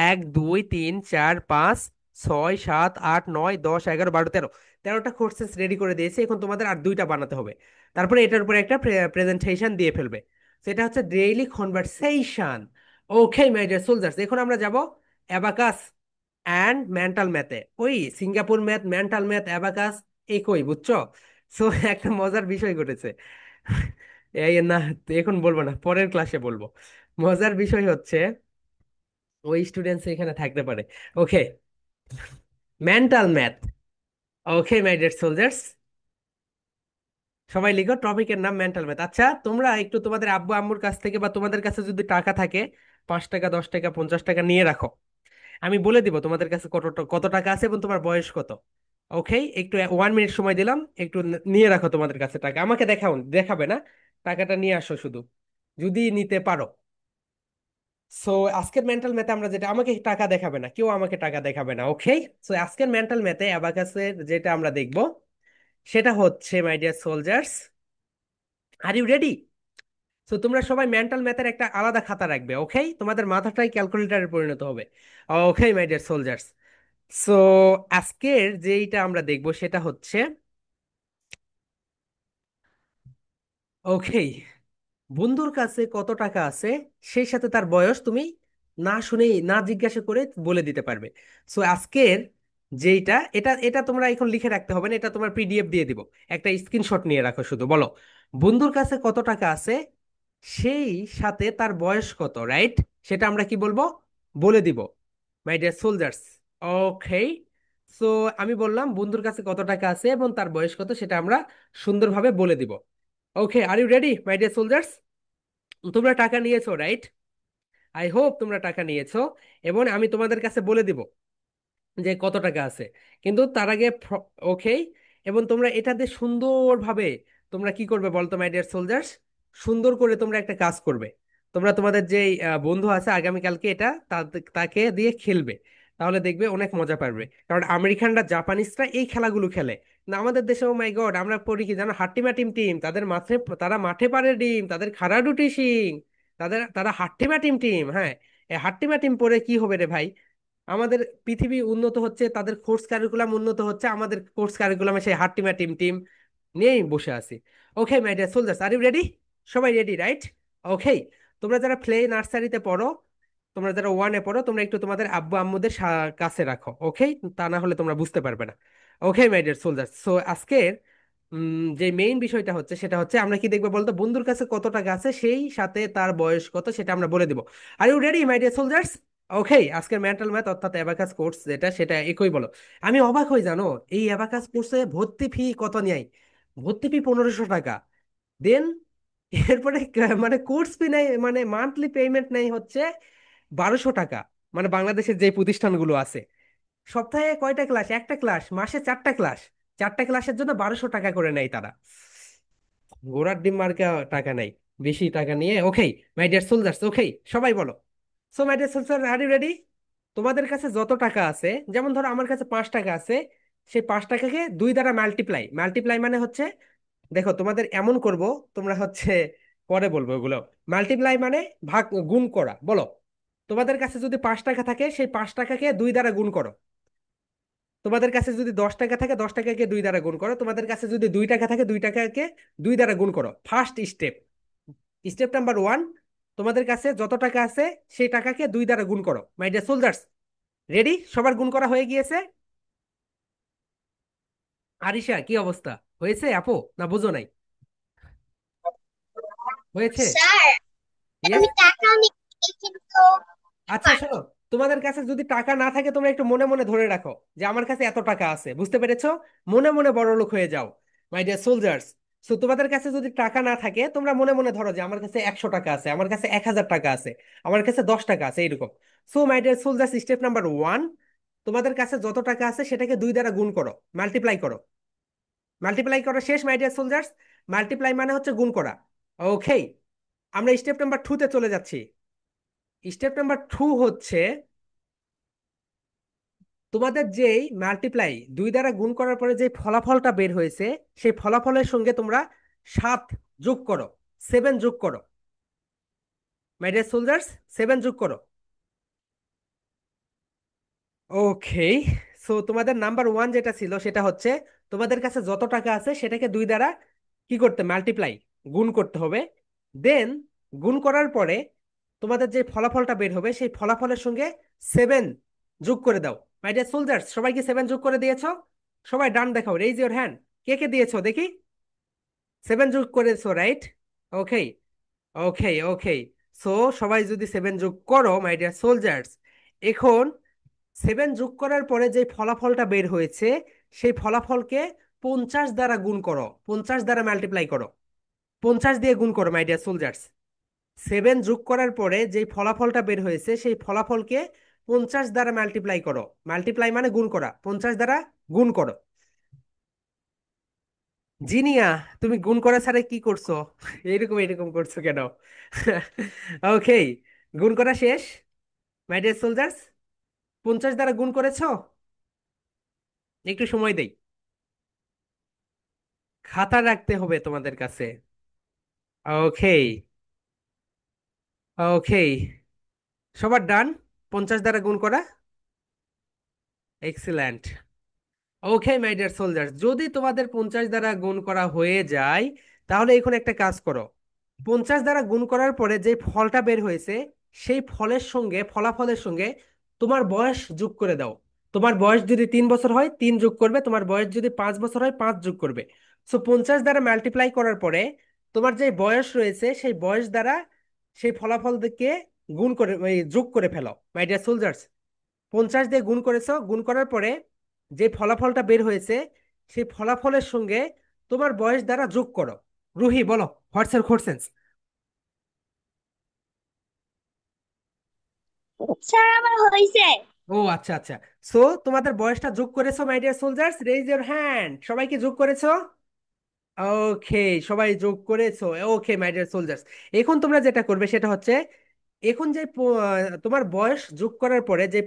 1 2 3 4 5 6 7 8 9 10 11 12 13, 13টা কোশ্চেন্স রেডি করে দিয়েছি। এখন তোমাদের আর দুইটা বানাতে হবে, তারপরে এটার উপরে একটা প্রেজেন্টেশন দিয়ে ফেলবে। সেটা হচ্ছে daily conversation. Okay my dear soldiers, এখন আমরা যাব অ্যাবাকাস অ্যান্ড মেন্টাল ম্যাথে। ওই Singapore math, mental math, abacus একই, বুঝছো? সো একটা মজার বিষয় ঘটেছে। এই না, এখন বলবো না, পরের ক্লাসে বলবো। মজার বিষয় হচ্ছে ওই স্টুডেন্টস এখানে থাকতে পারে। Okay, mental math. Okay my dear soldiers, সবাই লিখো টপিকের নাম মেন্টাল ম্যাথ। আচ্ছা তোমরা একটু তোমাদের আব্বু আম্মুর কাছ থেকে বা তোমাদের কাছে যদি টাকা থাকে, 5 টাকা, 10 টাকা, 50 টাকা নিয়ে রাখো। আমি বলে দিব তোমাদের কাছে কত কত টাকা আছে এবং তোমার বয়স কত। ওকে, একটু 1 মিনিট সময় দিলাম, একটু নিয়ে রাখো তোমাদের কাছে টাকা। আমাকে দেখাও, দেখাবে না, টাকাটা নিয়ে আসো শুধু, যদি নিতে পারো। সো আজকের মেন্টাল ম্যাথে আমরা যেটা, আমাকে টাকা দেখাবে না, কেউ আমাকে টাকা দেখাবে না। ওকে, সো আজকের মেন্টাল ম্যাথে অ্যাবাকাসের যেটা আমরা দেখব সেটা হচ্ছে my dear soldiers, are you ready? So তোমরা সবাই মেন্টাল ম্যাথের একটা আলাদা খাতা রাখবে। ওকে, তোমাদের মাথাটাই ক্যালকুলেটরে পরিণত হবে। ওকে মাই ডিয়ার সোলজার্স, সো আজকের যেইটা আমরা দেখব সেটা হচ্ছে, ওকে, বন্ধুর কাছে কত টাকা আছে সেই সাথে তার বয়স তুমি না শুনেই, না জিজ্ঞাসা করে বলে দিতে পারবে। সো আজকের যেইটা, এটা এটা তোমরা এখন লিখে রাখতে হবে না, এটা তোমার পিডিএফ দিয়ে দিব, একটা স্ক্রিনশট নিয়ে রাখো শুধু। বলো বন্ধুর কাছে কত টাকা আছে সেই সাথে তার বয়স কত, রাইট? সেটা আমরা কি বলবো, বলে দিব my dear soldiers. Okay, so আমি বললাম বন্ধুর কাছে কত টাকা আছে এবং তার বয়স কত, সেটা আমরা সুন্দরভাবে বলে দিব। Okay, are you ready my dear soldiers? তোমরা টাকা নিয়েছো, রাইট? আই হোপ তোমরা টাকা নিয়েছো, এবং আমি তোমাদের কাছে বলে দিব যে কত টাকা আছে। কিন্তু তার আগে, ওকে, এবং তোমরা এটাতে সুন্দরভাবে তোমরা কি করবে বলতো মাই ডিয়ার সোলজার্স? সুন্দর করে তোমরা একটা কাজ করবে। তোমরা তোমাদের যে বন্ধু আছে আগামীকালকে এটা তাকে দিয়ে খেলবে। তাহলে দেখবে অনেক মজা পারবে, কারণ আমেরিকানরা জাপানিজরা এই খেলাগুলো খেলে। না আমাদের দেশে, ও মাই গড, আমরা পড়ি কি জানো, হাট্টিমা টিম টিম, তাদের মাঠে, তারা মাঠে পারে ডিম, তাদের খাড়াডুটি শিং, তারা হাট্টিমা টিম টিম। হ্যাঁ, এই হাট্টিমা টিম পরে কি হবে রে ভাই? আমাদের পৃথিবী উন্নত হচ্ছে, তাদের কোর্স কারিকুলাম উন্নত হচ্ছে, আমাদের কোর্স কারিকুলামে সেই হাট্টিমা টিম টিম নিয়েই বসে আছি। Okay my dear soldiers, are you ready? সবাই রেডি, রাইট? ওকে। তোমরা যারা প্লে নার্সারিতে পড়ো, তোমরা যারা ওয়ানে পড়ো, তোমরা একটু তোমাদের আব্বু আম্মুদের কাছে রাখো, ওকে? তা না হলে তোমরা বুঝতে পারবে না। ওকে মাই ডিয়ার সোলজার্স, সো আজকের যে মেইন বিষয়টা হচ্ছে, সেটা হচ্ছে আমরা কি দেখবো বলতো, বন্ধুর কাছে কত টাকা আছে সেই সাথে তার বয়স কত সেটা আমরা বলে দিব। Are you ready my dear soldiers? Okay, আজকের মেন্টাল ম্যাথ অর্থাৎ অ্যাবাকাস কোর্স যেটা, সেটা একই বলো। আমি অবাক হই জানো, এই অ্যাবাকাস কোর্সে ভর্তি ফি কত নেয়? ভর্তি ফি 1500 টাকা। দেন এরপরে মানে কোর্স ফি নেই, মানে মান্থলি পেমেন্ট নেই হচ্ছে 1200 টাকা। মানে বাংলাদেশের যে প্রতিষ্ঠানগুলো আছে, সপ্তাহে কয়টা ক্লাস? একটা ক্লাস, মাসে 4টা ক্লাস, 4টা ক্লাসের জন্য 1200 টাকা করে নেয় তারা। ঘোড়ার ডিম মার্কা টাকা নেই, বেশি টাকা নিয়ে। ওকে মাই ডিয়ার সোলজার্স, ওকে, সবাই বলো। So my dear soldier, are you ready? তোমাদের কাছে যত টাকা আছে, যেমন ধরো আমার কাছে 5 টাকা আছে, সেই 5 টাকাকে 2 দ্বারা মাল্টিপ্লাই, মাল্টিপ্লাই মানে হচ্ছে, দেখো তোমাদের এমন করব, তোমরা হচ্ছে পরে বলবো ওগুলো। মাল্টিপ্লাই মানে ভাগ, গুণ করা, বলো। তোমাদের কাছে যদি 5 টাকা থাকে, সেই 5 টাকাকে 2 দ্বারা গুণ করো। তোমাদের কাছে যদি 10 টাকা থাকে, 10 টাকাকে 2 দ্বারা গুণ করো। তোমাদের কাছে যদি 2 টাকা থাকে, 2 টাকাকে 2 দ্বারা গুণ করো। First step, step number one, তোমাদের কাছে যত টাকা আছে সেই টাকাকে 2 দ্বারা গুণ করো। My dear soldiers, ready? সবার গুণ করা হয়ে গিয়েছে? আরিশা, কি অবস্থা? হয়েছে আপু, না বুঝো নাই? হয়েছে? Sir, yes. আমি টাকা নিচ্ছি কিন্তু আচ্ছা শোনো, তোমাদের কাছে যদি টাকা না থাকে, তোমরা একটু মনে মনে ধরে রাখো যে আমার কাছে এত টাকা আছে, বুঝতে পেরেছো? মনে মনে বড় লোক হয়ে যাও, মাই ডিয়ার সোলজার্স। সো তোমাদের কাছে যদি টাকা না থাকে, তোমরা মনে মনে ধরো যে আমার কাছে 100 টাকা আছে, আমার কাছে 1000 টাকা আছে, আমার কাছে 10 টাকা আছে, এইরকম। So my dear soldiers, step number one, তোমাদের কাছে যত টাকা আছে সেটাকে 2 দ্বারা গুণ করো, মাল্টিপ্লাই করো। মাল্টিপ্লাই করা শেষ মাই ডিয়ার সোলজার্স, মাল্টিপ্লাই মানে হচ্ছে গুণ করা। ওকে, আমরা স্টেপ নাম্বার টুতে চলে যাচ্ছি। স্টেপ নাম্বার টু হচ্ছে, তোমাদের যেই মাল্টিপ্লাই 2 দ্বারা গুণ করার পরে যে ফলাফলটা বের হয়েছে, সেই ফলাফলের সঙ্গে তোমরা 7 যোগ করো, 7 যোগ করো। মাই ডিয়ার সোলজার্স, 7 যোগ করো। ওকে, সো তোমাদের নাম্বার ওয়ান যেটা ছিল সেটা হচ্ছে, তোমাদের কাছে যত টাকা আছে সেটাকে 2 দ্বারা কি করতে, মাল্টিপ্লাই, গুণ করতে হবে। দেন গুণ করার পরে তোমাদের যে ফলাফলটা বের হবে, সেই ফলাফলের সঙ্গে 7 যোগ করে দাও। মাই ডিয়ার সোলজার্স, সবাই কি 7 যোগ করে দিয়েছো? সবাই ডান দেখাও, রেইজ ইওর হ্যান্ড। কে কে দিয়েছো দেখি? 7 যোগ করেছো, রাইট? ওকে, ওকে, ওকে। সো সবাই যদি 7 যোগ করো মাই ডিয়ার সোলজার্স, এখন 7 যোগ করার পরে যে ফলাফলটা বের হয়েছে, সেই ফলাফলকে 50 দ্বারা গুণ করো, 50 দ্বারা মাল্টিপ্লাই করো, 50 দিয়ে গুণ করো মাই ডিয়ার সোলজার্স। 7 যোগ করার পরে যে ফলাফলটা বের হয়েছে, সেই ফলাফলকে 50 দ্বারা মাল্টিপ্লাই করো। মাল্টিপ্লাই মানে গুণ করা, 50 দ্বারা গুণ করো। জিনিয়া, তুমি গুণ করা ছাড়া কি করছো? এরকম এরকম করছো কেন? ওকে, গুণ করা শেষ মাই ডিয়ার সোলজার্স, 50 দ্বারা গুণ করেছো? একটু সময় দেই, খাতা রাখতে হবে তোমাদের কাছে। ওকে, ওকে, সবার ডান, 50 দ্বারা গুণ করা। Excellent. Okay my dear soldiers, যদি তোমাদের 50 দ্বারা গুণ করা হয়ে যায়, তাহলে এখন একটা কাজ করো। 50 দ্বারা গুণ করার পরে যে ফলটা বের হয়েছে, সেই ফলের সঙ্গে, ফলাফলের সঙ্গে তোমার বয়স যোগ করে দাও। তোমার বয়স যদি 3 বছর হয়, 3 যোগ করবে। তোমার বয়স যদি 5 বছর হয়, 5 যোগ করবে। সো 50 দ্বারা মাল্টিপ্লাই করার পরে তোমার যে বয়স রয়েছে, সেই বয়স দ্বারা সেই ফলাফল থেকে গুণ করে, যোগ করে ফেলো মাই ডিয়ার সোলজার্স। 50 দিয়ে গুণ করেছো, গুণ করার পরে যে ফলাফলটা বের হয়েছে, সেই ফলাফলের সঙ্গে তোমার বয়স দ্বারা যোগ করো। রুহি বলো, হোয়াটস এর কোশ্চেন? স্যার আমার হয়েছে। ও আচ্ছা আচ্ছা। সো তোমাদের বয়সটা যোগ করেছো my dear soldiers, raise your hand. সবাইকে যোগ করেছো? ওকে, সবাই যোগ করেছো। ওকে মাই ডিয়ার সোলজার্স, এখন তোমরা যেটা করবে সেটা হচ্ছে, এখন যে তোমার বয়স যোগ করার পরে যে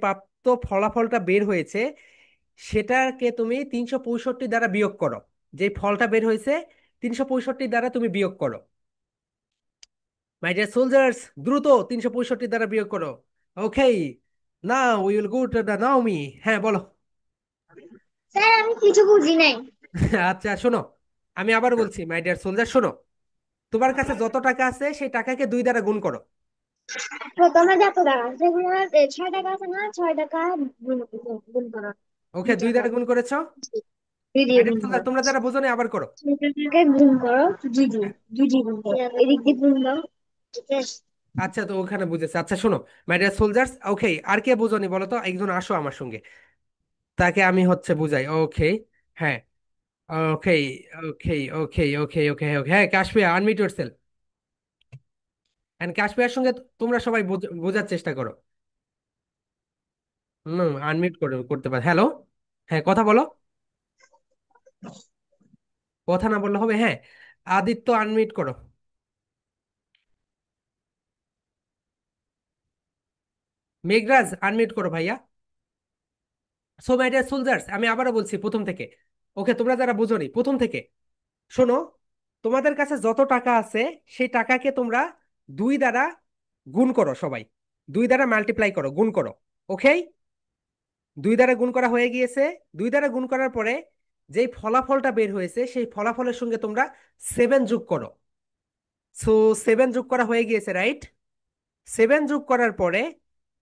ফলাফলটা বের হয়েছে সেটাকে তুমি 365 দ্বারা বিয়োগ করো। যে ফলটা বের হয়েছে 365 দ্বারা তুমি বিয়োগ করো। মাই ডিয়ার সোলজার্স, দ্রুত 365 দ্বারা বিয়োগ করো। Okay, now we will go to the Naomi. হ্যাঁ বলো। স্যার আমি কিছু বুঝি নাই। আচ্ছা শোনো, আমি আবার বলছি মাই ডিয়ার সোলজার, শোনো। তোমার কাছে যত টাকা আছে সেই টাকাকে 2 দ্বারা গুণ করো। প্রথমে যত টাকা সেগুলো 6 টাকা আছে না, 6 টাকা গুণ গুণ করো। ওকে, 2 2 টাকা দ্বারা গুণ করেছো। দুই দিয়ে মাই ডিয়ার গুণ সোলজার, করো। তোমরা যারা বোঝো না আবার করো। 6 টাকাকে গুণ করো 2 দিয়ে, 2 দিয়ে গুণ করো, এদিক দিয়ে গুণ দাও। ঠিক আছে। আচ্ছা, তো ওখানে বুঝেছে। আচ্ছা শোনো মাই ডিয়ার সোলজার্স, ওকে, আর কে বোঝনি বলো তো, একজন আসো আমার সঙ্গে, তাকে আমি হচ্ছে বুঝাই। ওকে, হ্যাঁ, ওকে, ওকে, ওকে, ওকে, ওকে, ওকে, হ্যাঁ কাশফিয়া, আনমিউট ইয়োরসেলফ। এন্ড কাশফিয়ার সঙ্গে তোমরা সবাই বোঝার চেষ্টা করো। হুম, আনমিউট করতে পার। হ্যালো, হ্যাঁ কথা বলো। কথা না বললে হবে? হ্যাঁ, আদিত্য আনমিউট করো। মেঘরাজ আনমিউট করো ভাইয়া। সো মাই ডিয়ার সোলজার্স, আমি আবারও বলছি প্রথম থেকে। ওকে, তোমরা যারা বোঝোনি প্রথম থেকে শোনো। তোমাদের কাছে যত টাকা আছে সেই টাকাকে তোমরা 2 দ্বারা গুণ করো সবাই। 2 দ্বারা মাল্টিপ্লাই করো, গুণ করো। ওকে, 2 দ্বারা গুণ করা হয়ে গিয়েছে। 2 দ্বারা গুণ করার পরে যেই ফলাফলটা বের হয়েছে সেই ফলাফলের সঙ্গে তোমরা 7 যোগ করো। সো 7 যোগ করা হয়ে গিয়েছে, রাইট? 7 যোগ করার পরে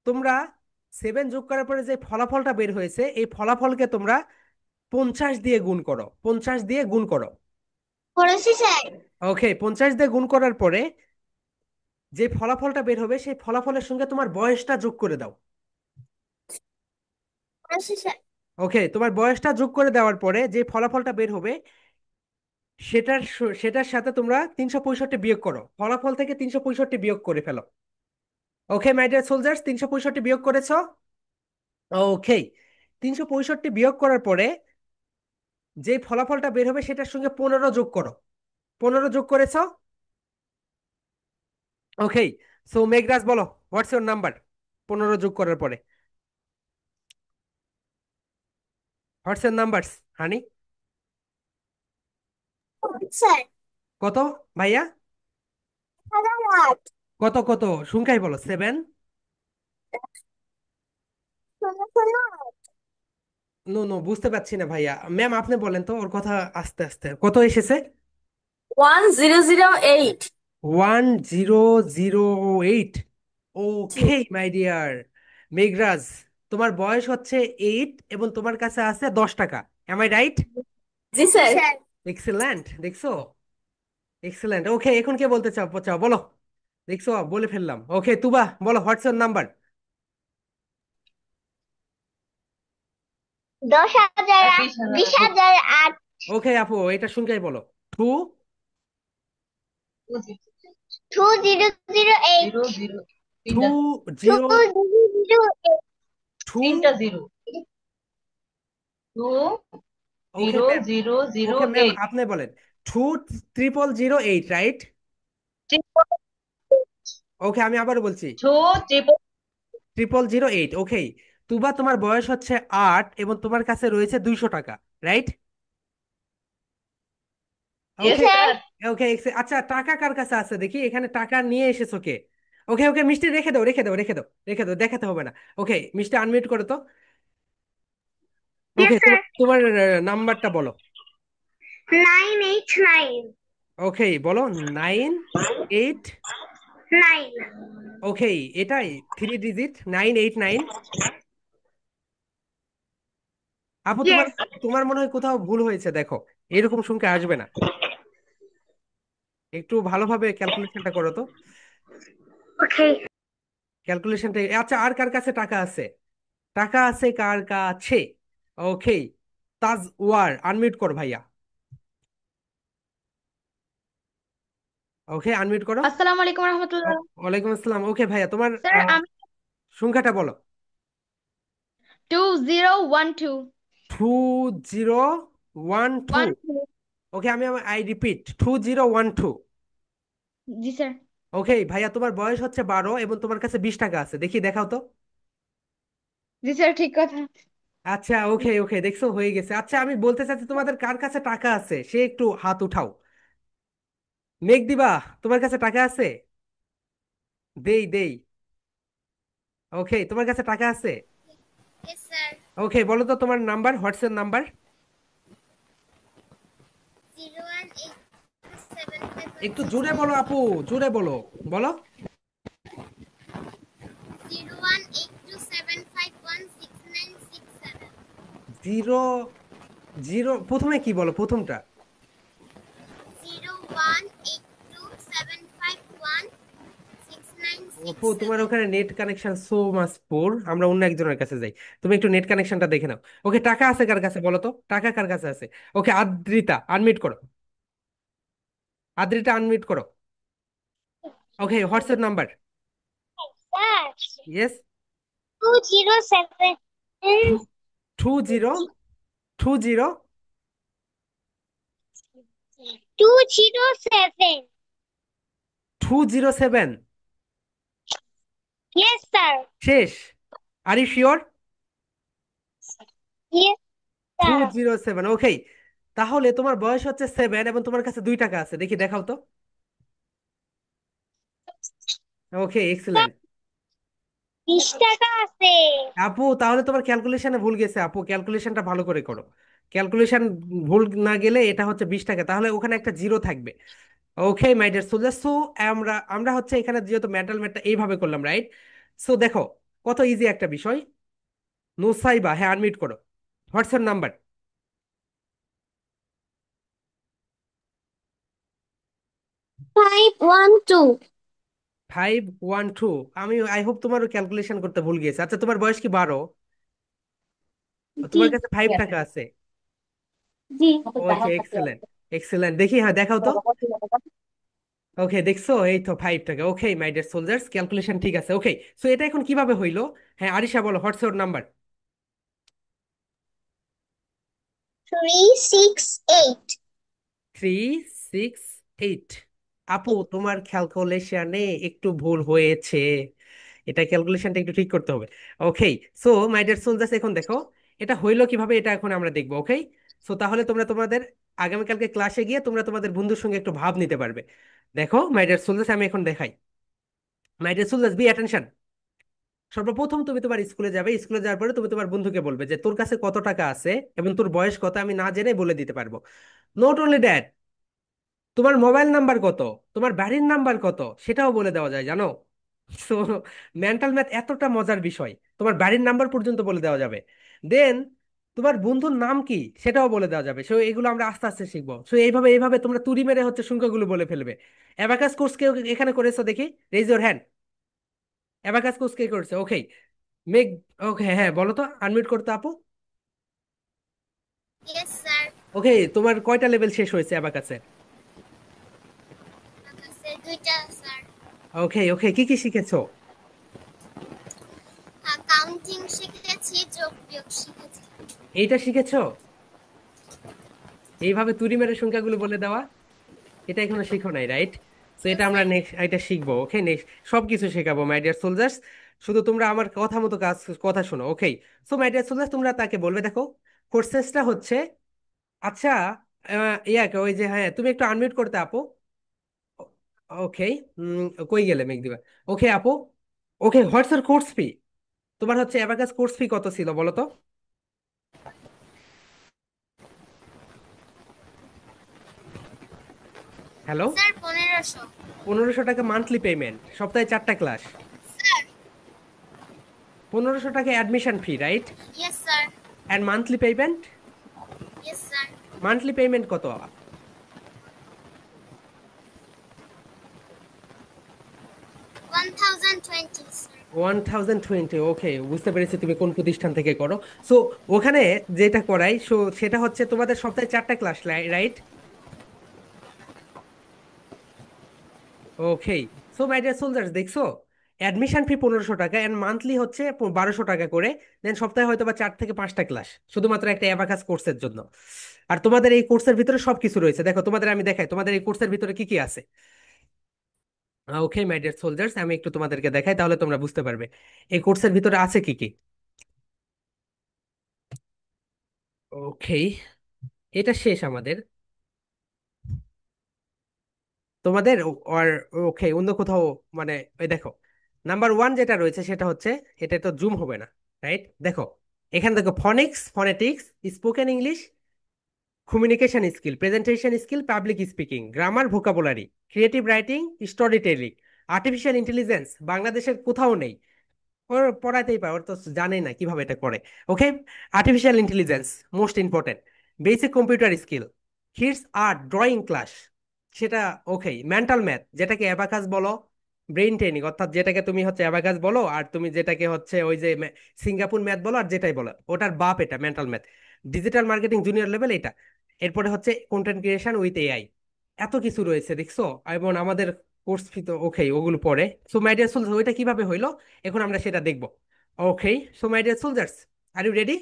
তোমরা 7 যোগ করার পরে যে ফলাফলটা বের হয়েছে এই ফলাফলকে তোমরা 50 দিয়ে গুণ করো। 50 দিয়ে গুণ করো। করেছি স্যার। ওকে, 50 দিয়ে গুণ করার পরে যে ফলাফলটা বের হবে সেই ফলাফলের সঙ্গে তোমার বয়সটা যোগ করে দাও। করেছি স্যার। ওকে, তোমার বয়সটা যোগ করে দেওয়ার পরে যে ফলাফলটা বের হবে সেটার সাথে তোমরা 365 বিয়োগ করো। ফলাফল থেকে 365 বিয়োগ করে ফেলো। ওকে মাই ডিয়ার সোলজার্স, 365 বিয়োগ করেছো? ওকে, 365 বিয়োগ করার পরে যে ফলাফলটা বের হবে সেটার সঙ্গে 15 যোগ করো। 15 যোগ করেছো? ওকে, সো মেঘরাজ বলো, হোয়াটস ইওর নাম্বার? 15 যোগ করার পরে what's your numbers, honey? Sir কত ভাইয়া? 8। কত কত সংখ্যায় বলো। 7? শোনো শোনো। নো নো, বুঝতে পারছি না ভাইয়া। ম্যাম আপনি বলেন তো, ওর কথা আস্তে আস্তে। কত এসেছে? 1008। 1008? জি। ওকে মাই ডিয়ার মেঘরাজ, তোমার বয়স হচ্ছে 8 এবং তোমার কাছে আছে 10 টাকা। Am I right? জি জি স্যার। স্যার। এক্সেলেন্ট, দেখছো? এক্সেলেন্ট। ওকে, এখন কে বলতে চাও? চাও বলো। দেখছো, বলে ফেললাম। ওকে তুবা বলো, হোয়াটস ইওর নাম্বার? 10,000, 20,008। ওকে আপু, এটা সংখ্যায় বলো। Two 2008। Two two zero zero eight. Two তিনটা zero. Two okay zero ma'am. Zero zero okay ma'am, eight আপনি বলেন। 20008, রাইট? ওকে, আমি আবারও বলছি। Two triple. 0008। ওকে, তুবা তোমার বয়স হচ্ছে 8 এবং তোমার কাছে রয়েছে 200 টাকা, রাইট? Yes, ওকে, ইয়েস স্যার। স্যার। ওকে। আচ্ছা, টাকা কার কাছে আছে দেখি, এখানে টাকা নিয়ে এসেছো কে? ওকে ওকে, মিষ্টি রেখে দাও, রেখে দাও, রেখে দাও, রেখে দাও, দেখাতে হবে না। ওকে, মিষ্টি আনমিউট করো তো। ওকে, Yes, তোমার sir. তোমার নাম্বারটা বলো। 989. ওকে বলো। 989। 9. ওকে, এটাই 3 ডিজিট 989। আপু তোমার Yes. তোমার মনে হয় কোথাও ভুল হয়েছে, দেখো এরকম সংখ্যা আসবে না। একটু ভালোভাবে ক্যালকুলেশনটা করো তো। Okay. ক্যালকুলেশনটা আচ্ছা, আর কার কাছে টাকা আছে? টাকা আছে কার কাছে? ওকে, তাজ ওয়ার আনমিউট করো ভাইয়া। ওকে, আনমিউট করো। আসসালামু আলাইকুম রহমতুল্লাহ। ওয়ালাইকুম আসসালাম। ওকে ভাইয়া, তোমার স্যার আমি সংখ্যাটা বলো। 2012। 2012। 12। Okay, I repeat, 2012। জি স্যার। ওকে ভাইয়া, তোমার বয়স হচ্ছে 12 এবং তোমার কাছে 20 টাকা আছে, দেখি দেখাও তো। জি স্যার ঠিক কথা। আচ্ছা, ওকে ওকে, দেখছো হয়ে গেছে। আচ্ছা, আমি বলতে চাচ্ছি তোমাদের কার কাছে টাকা আছে সে একটু হাত উঠাও। মেঘ দিবা, তোমার কাছে টাকা আছে? দেই দেই। ওকে, তোমার কাছে টাকা আছে? Yes, sir. ওকে, বলো তো তোমার নাম্বার, হোয়াটসঅ্যাপ নাম্বার। 018275169. একটু জোরে বলো আপু, জোরে বলো, বলো। 01827516967. 0 0 প্রথমে কি বলো, প্রথমটা? আপু, তোমার 01827516967. ওখানে নেট কানেকশন সো মাচ পোর, আমরা অন্য একজনের কাছে যাই। তুমি একটু নেট কানেকশনটা দেখে নাও। ওকে, টাকা আছে কার কাছে বলো তো, টাকা কার কাছে আছে? ওকে, আদ্রিতা আনমিউট করো, আদ্রিতা আনমিউট করো। ওকে, WhatsApp number. Sir, yes. 207 2 0 2 0 207. 207 Yes, sir. শেষ? Are you sure? Yes, two sir. Zero seven okay. তাহলে তোমার বয়স হচ্ছে 7 এবং তোমার কাছে 2 টাকা আছে, দেখি দেখাও তো। ওকে, এক্সিলেন্ট। 20 টাকা আছে। আপু, তাহলে তোমার ক্যালকুলেশনে ভুল গেছে আপু, ক্যালকুলেশনটা ভালো করে করো। ক্যালকুলেশন ভুল না গেলে এটা হচ্ছে 20 টাকা, তাহলে ওখানে একটা জিরো থাকবে। ওকে মাই ডিয়ার সোলজার, সো আমরা আমরা হচ্ছে এখানে যেহেতু মেন্টাল ম্যাথটা এইভাবে করলাম, রাইট? সো দেখো, কত ইজি একটা বিষয়। নুসাইবা, হ্যাঁ আনমিউট করো। WhatsApp number. 512. 512। আমি আই হোপ তোমার ক্যালকুলেশন করতে ভুল গিয়েছে। আচ্ছা, তোমার বয়স কি 12? জি, তোমার কাছে 5 টাকা আছে? জি। ওকে, এক্সেলেন্ট এক্সেলেন্ট, দেখি, হ্যাঁ দেখাও তো। ওকে, দেখছো, এই তো 5 টাকা। ওকে মাই ডিয়ার সোলজার্স, ক্যালকুলেশন ঠিক আছে। ওকে, সো এটা এখন কিভাবে হইলো? হ্যাঁ, আরিশা বলো হোয়াটসঅ্যাপ নাম্বার। 368. 368। আপু, তোমার ক্যালকুলেশনে একটু ভুল হয়েছে, এটা ক্যালকুলেশনটা একটু ঠিক করতে হবে। ওকে, সো মাই ডিয়ার সোলজার্স, এখন দেখো এটা হইলো কিভাবে, এটা এখন আমরা দেখবো। ওকে, সো তাহলে তোমরা তোমাদের আগামীকালকে ক্লাসে গিয়ে তোমরা তোমাদের বন্ধুর সঙ্গে একটু ভাব নিতে পারবে। দেখো মাই ডিয়ার সোলজার্স, আমি এখন দেখাই। My dear soldiers, be attention. সর্বপ্রথম তুমি তোমার স্কুলে যাবে, স্কুলে যাওয়ার পরে তুমি তোমার বন্ধুকে বলবে যে তোর কাছে কত টাকা আছে এবং তোর বয়স কত, আমি না জেনে বলে দিতে পারবো। নট অনলি দ্যাট, তোমার মোবাইল নাম্বার কত, তোমার বাড়ির নাম্বার কত, সেটাও বলে দেওয়া যায়, জানো? সো মেন্টাল ম্যাথ এতটা মজার বিষয়, তোমার বাড়ির নাম্বার পর্যন্ত বলে দেওয়া যাবে। দেন তোমার বন্ধুর নাম কি সেটাও বলে দেওয়া যাবে। সো এগুলো আমরা আস্তে আস্তে শিখবো। সো এইভাবে এইভাবে তোমরা তুড়ি মেরে হচ্ছে সংখ্যাগুলো বলে ফেলবে। অ্যাবাকাস কোর্স কেউ এখানে করেছো দেখি? Raise your hand. Abacus course কে করেছে? ওকে, মেক, ওকে হ্যাঁ বলো তো, আনমিউট করতে আপু। Yes, sir. ওকে, তোমার কয়টা লেভেল শেষ হয়েছে অ্যাবাকাসের? আকাশের দুইটা স্যার। ওকে ওকে, কি কি শিখেছো? কাউন্টিং শিখেছি, যোগ বিয়োগ শিখেছি। এইটা শিখেছো? এইভাবে তুড়ি মেরে সংখ্যাগুলো বলে দেওয়া, এটা এখনো শিখো নাই, রাইট? তো এটা Yes, আমরা sir. নেক্সট এটা শিখবো। ওকে, নেক্সট সবকিছু শেখাবো মাই ডিয়ার সোলজার্স। শুধু তোমরা আমার কথা মতো কাজ, কথা শোনো। ওকে, সো মাই ডিয়ার সোলজার্স, তোমরা তাকে বলবে দেখো কোর্সেসটা হচ্ছে, আচ্ছা, ইয়াকে ওই যে, হ্যাঁ তুমি একটু আনমিউট করতে আপু। ওকে, কই গেলে মেঘদিবা? ওকে আপু, ওকে, হোয়াটস এর কোর্স ফি? তোমার হচ্ছে অ্যাবাকাস কোর্স ফি কত ছিল বলো তো? হ্যালো। স্যার 1500। 1500 টাকা মান্থলি পেমেন্ট, সপ্তাহে 4টা ক্লাস। স্যার। 1500 টাকা admission fee, right? Yes sir. And monthly payment? Yes sir. Monthly payment কত? 1020 স্যার। 1020। ওকে, বুঝতে পেরেছি তুমি কোন প্রতিষ্ঠান থেকে করো। সো ওখানে যেটা করাই, সো সেটা হচ্ছে তোমাদের সপ্তাহে 4টা class, right? Okay, so my dear soldiers, দেখছো অ্যাডমিশন ফি 1500 টাকা এন্ড মান্থলি হচ্ছে 1200 টাকা করে। দেন সপ্তাহে হয়তো বা 4 থেকে 5টা ক্লাস, শুধুমাত্র একটা অ্যাবাকাস কোর্সের জন্য। আর তোমাদের এই কোর্সের ভিতরে সবকিছু রয়েছে, দেখো তোমাদের আমি দেখাই তোমাদের এই কোর্সের ভিতরে কি কি আছে। ওকে মাই ডিয়ার সোলজার্স, আমি একটু তোমাদেরকে দেখাই, তাহলে তোমরা বুঝতে পারবে এই কোর্সের ভিতরে আছে কি কি। ওকে, এটা শেষ আমাদের। তোমাদের আর ওকে, অন্য কোথাও মানে ওই দেখো, নাম্বার ওয়ান যেটা রয়েছে সেটা হচ্ছে, এটা তো জুম হবে না, রাইট? দেখো এখানে দেখো, ফনিক্স, phonetics, spoken English, communication skill, presentation skill, public speaking, grammar, vocabulary, creative writing, story telling, artificial intelligence বাংলাদেশের কোথাও নেই। ওর পড়াতেই পারে, ওর তো জানেই না কিভাবে এটা করে। Okay, artificial intelligence most important, basic computer skill, hits art drawing class, সেটা ওকে, মেন্টাল ম্যাথ যেটাকে অ্যাবাকাস বলো, ব্রেইন ট্রেনিং অর্থাৎ যেটাকে তুমি হচ্ছে অ্যাবাকাস বলো, আর তুমি যেটাকে হচ্ছে ওই যে সিঙ্গাপুর ম্যাথ বলো, আর যেটাই বলো ওটার বাপ এটা mental math. Digital marketing junior level এটা। এরপরে হচ্ছে কন্টেন্ট ক্রিয়েশন উইথ এআই। এত কিছু রয়েছে দেখছো, এবং আমাদের কোর্স ফি তো ওকে ওগুলো পড়ে। সো মাই ডিয়ার সোলজার্স, ওইটা কিভাবে হইলো এখন আমরা সেটা দেখব। Okay, so my dear soldiers, are you ready?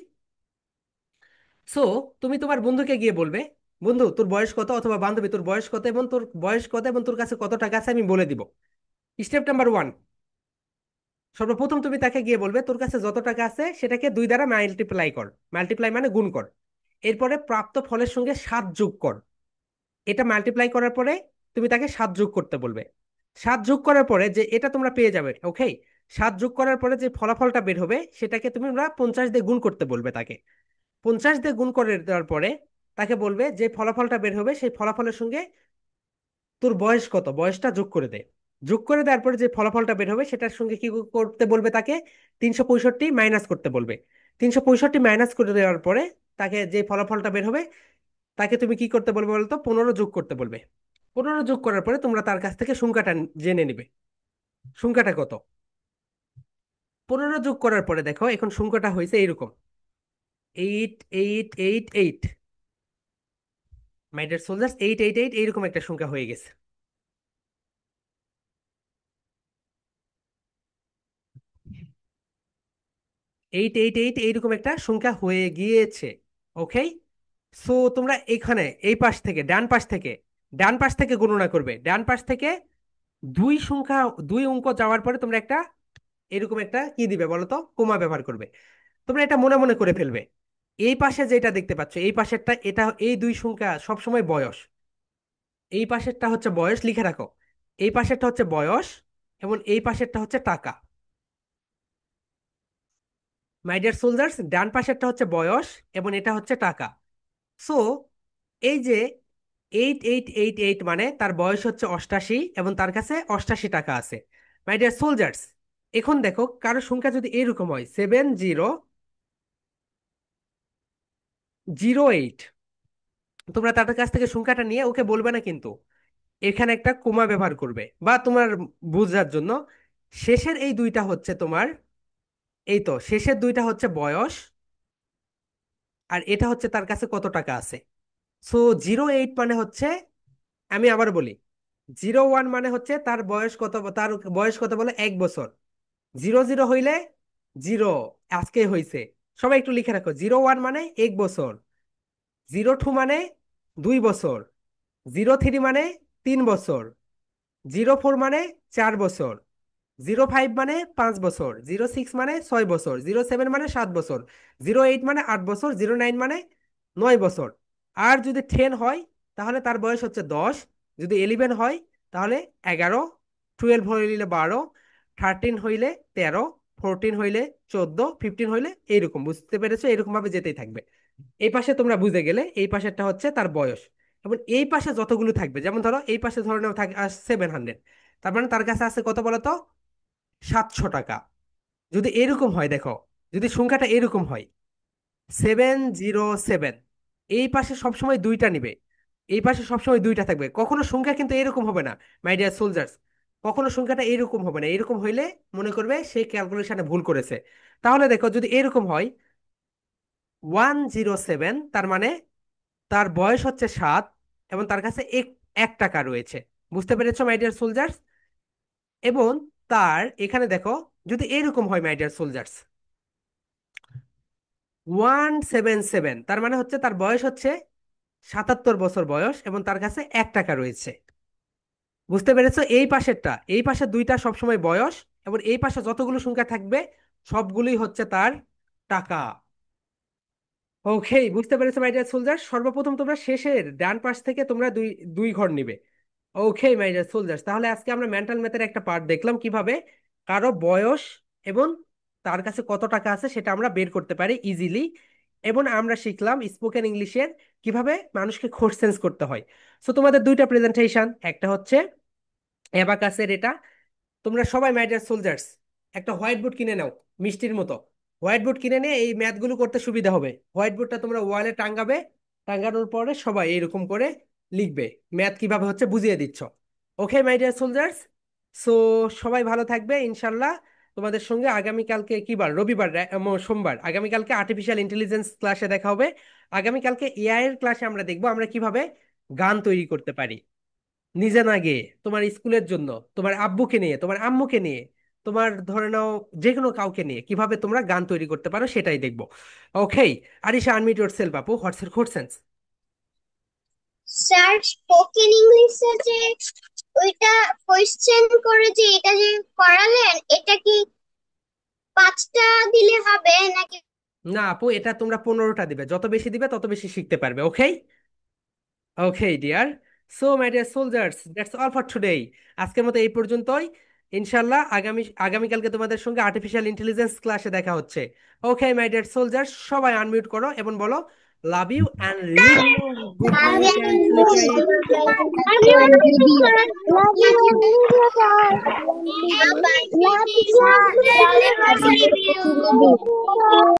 So তুমি তোমার বন্ধুকে গিয়ে বলবে, বন্ধু তোর বয়স কত, অথবা বান্ধবী তোর বয়স কত, এবং তোর বয়স কত, এবং তোর কাছে কত টাকা আছে আমি বলে দিব। স্টেপ নাম্বার ওয়ান, সর্বপ্রথম তুমি তাকে গিয়ে বলবে তোর কাছে যত টাকা আছে সেটাকে 2 দ্বারা মাল্টিপ্লাই কর। মাল্টিপ্লাই মানে গুণ কর। এরপরে প্রাপ্ত ফলের সঙ্গে 7 যোগ কর। এটা মাল্টিপ্লাই করার পরে তুমি তাকে 7 যোগ করতে বলবে। 7 যোগ করার পরে যে এটা তোমরা পেয়ে যাবে, ওকে, 7 যোগ করার পরে যে ফলাফলটা বের হবে সেটাকে তুমি 50 দিয়ে গুণ করতে বলবে তাকে। 50 দিয়ে গুণ করে দেওয়ার পরে তাকে বলবে যে ফলাফলটা বের হবে সেই ফলাফলের সঙ্গে তোর বয়স কত, বয়সটা যোগ করে দে। যোগ করে দেওয়ার পরে যে ফলাফলটা বের হবে সেটার সঙ্গে কি করতে বলবে তাকে, 365 মাইনাস করতে বলবে। 365 মাইনাস করে দেওয়ার পরে তাকে যে ফলাফলটা বের হবে তাকে তুমি কি করতে বলবে বলতো, 15 যোগ করতে বলবে। 15 যোগ করার পরে তোমরা তার কাছ থেকে সংখ্যাটা জেনে নিবে। সংখ্যাটা কত? 15 যোগ করার পরে দেখো এখন সংখ্যাটা হয়েছে এইরকম, 8888। মাই ডিয়ার সোলজার্স, 888 এইরকম একটা সংখ্যা হয়ে গেছে। 888 এইরকম একটা সংখ্যা হয়ে গিয়েছে। ওকে, সো তোমরা এখানে এই পাশ থেকে ডান পাশ থেকে, ডান পাশ থেকে গণনা করবে। ডান পাশ থেকে দুই সংখ্যা, দুই অঙ্ক যাওয়ার পরে তোমরা একটা এরকম একটা কি দিবে বলো তো, কোমা ব্যবহার করবে। তোমরা এটা মনে মনে করে ফেলবে। এই পাশে যেটা দেখতে পাচ্ছ এই পাশেরটা, এটা এই দুই সংখ্যা সবসময় বয়স। এই পাশেরটা হচ্ছে বয়স, লিখে রাখো। এই পাশেরটা হচ্ছে বয়স, এবং এই পাশেরটা হচ্ছে টাকা। মাই ডিয়ার সোলজার্স, ডান পাশেরটা হচ্ছে বয়স এবং এটা হচ্ছে টাকা। সো এই যে 8888 মানে তার বয়স হচ্ছে 88 এবং তার কাছে 88 টাকা আছে। মাই ডিয়ার সোলজার্স, এখন দেখো কারো সংখ্যা যদি এরকম হয় 7008, তোমরা তাদের কাছ থেকে সংখ্যাটা নিয়ে ওকে বলবে না কিন্তু, এখানে একটা কোমা ব্যবহার করবে, বা তোমার বুঝার জন্য শেষের এই দুইটা হচ্ছে তোমার, এই তো শেষের দুইটা হচ্ছে বয়স, আর এটা হচ্ছে তার কাছে কত টাকা আছে। সো 08 মানে হচ্ছে, আমি আবার বলি, 01 মানে হচ্ছে তার বয়স কত, তার বয়স কত বলে 1 বছর। 00 হইলে জিরো, আজকে হইছে। সবাই একটু লিখে রাখো, 01 মানে 1 বছর, 02 মানে 2 বছর, 03 মানে 3 বছর, 04 মানে 4 বছর, 05 মানে 5 বছর, 06 মানে 6 বছর, 07 মানে 7 বছর, 08 মানে 8 বছর, 09 মানে 9 বছর। আর যদি 10 হয় তাহলে তার বয়স হচ্ছে 10, যদি 11 হয় তাহলে 11, 12 হইলে 12, 13 হইলে 13, 14 হইলে 14, 15 হইলে এইরকম, বুঝতে পেরেছো? এরকম ভাবে যেতেই থাকবে। এই পাশে তোমরা বুঝে গেলে এই পাশেরটা হচ্ছে তার বয়স, এবং এই পাশে যতগুলো থাকবে, যেমন ধরো এই পাশে ধরে নাও থাকে 700, তার মানে তার কাছে আছে কত বলো তো, 700 টাকা। যদি এরকম হয় দেখো, যদি সংখ্যাটা এরকম হয় 707, এই পাশে সবসময় দুইটা নিবে, এই পাশে সবসময় দুইটা থাকবে, কখনো সংখ্যা কিন্তু এরকম হবে না। মাই ডিয়ার সোলজার্স, কখনো সংখ্যাটা এরকম হবে না। এরকম হইলে মনে করবে সে ক্যালকুলেশনে ভুল করেছে। তাহলে দেখো যদি এরকম হয় 107, তার মানে তার বয়স হচ্ছে 7 এবং তার কাছে 1 টাকা রয়েছে। বুঝতে পেরেছো মাই ডিয়ার সোলজার্স? এবং তার এখানে দেখো যদি এরকম হয় মাই ডিয়ার সোলজার্স, 177, তার মানে হচ্ছে তার বয়স হচ্ছে 77 বছর বয়স এবং তার কাছে 1 টাকা রয়েছে। বুঝতে পেরেছো? এই পাশেরটা, এই পাশে দুইটা সবসময় বয়স, এবং এই পাশে যতগুলো সংখ্যা থাকবে সবগুলোই হচ্ছে তার টাকা। ওকে, বুঝতে পেরেছো মাই ডিয়ার সোলজার। সর্বপ্রথম তোমরা শেষের ডান পাশ থেকে তোমরা দুই দুই ঘর নিবে। ওকে মাই ডিয়ার সোলজার্স, তাহলে আজকে আমরা মেন্টাল ম্যাথের একটা পার্ট দেখলাম কিভাবে কারো বয়স এবং তার কাছে কত টাকা আছে সেটা আমরা বের করতে পারি ইজিলি। এবং আমরা শিখলাম স্পোকেন ইংলিশের কিভাবে মানুষকে কোশ্চেন্স করতে হয়। সো তোমাদের দুইটা প্রেজেন্টেশন, একটা হচ্ছে অ্যাবাকাসের এটা। তোমরা সবাই মাই ডিয়ার সোলজার্স একটা হোয়াইট বোর্ড কিনে নাও, মিষ্টির মতো। হোয়াইট বোর্ড কিনে নিয়ে এই ম্যাথগুলো করতে সুবিধা হবে। হোয়াইট বোর্ডটা তোমরা ওয়ালে টাঙ্গাবে, টাঙ্গানোর পরে সবাই এরকম করে লিখবে ম্যাথ কিভাবে হচ্ছে বুঝিয়ে দিচ্ছ। ওকে মাই ডিয়ার সোলজার্স, সো সবাই ভালো থাকবে ইনশাল্লাহ। তোমাদের সঙ্গে আগামীকালকে কি বার, রবিবার সোমবার আগামীকালকে আর্টিফিশিয়াল ইন্টেলিজেন্স ক্লাসে দেখা হবে। আগামীকালকে এআই এর ক্লাসে আমরা দেখবো আমরা কিভাবে গান তৈরি করতে পারি নিজে না গেয়ে, তোমার স্কুলের জন্য, তোমার আব্বুকে নিয়ে, তোমার আম্মুকে নিয়ে, তোমার ধরে নাও যে কোনো কাউকে নিয়ে কিভাবে তোমরা গান তৈরি করতে পারো সেটাই দেখবো। ওকে, আরিশা আনমিউট ইয়োরসেলফ আপু, what's your questions? Sir, spoken ইংলিশে যে ওইটা কোয়েশ্চেন করে যে এটা যে করালেন, এটা কি 5টা দিলে হবে নাকি? না আপু, এটা তোমরা 15টা দিবে, যত বেশি দিবে তত বেশি শিখতে পারবে। Okay, okay dear. So my dear soldiers, that's all for today. আজকের মতো এই পর্যন্তই। ইনশাল্লাহ আগামীকালকে তোমাদের সঙ্গে আর্টিফিশিয়াল ইন্টেলিজেন্স ক্লাসে দেখা হচ্ছে। ওকে মাই ডিয়ার সোলজার্স, সবাই আনমিউট করো এবং বলো love you and live you. Good night and sleep tight. Love you.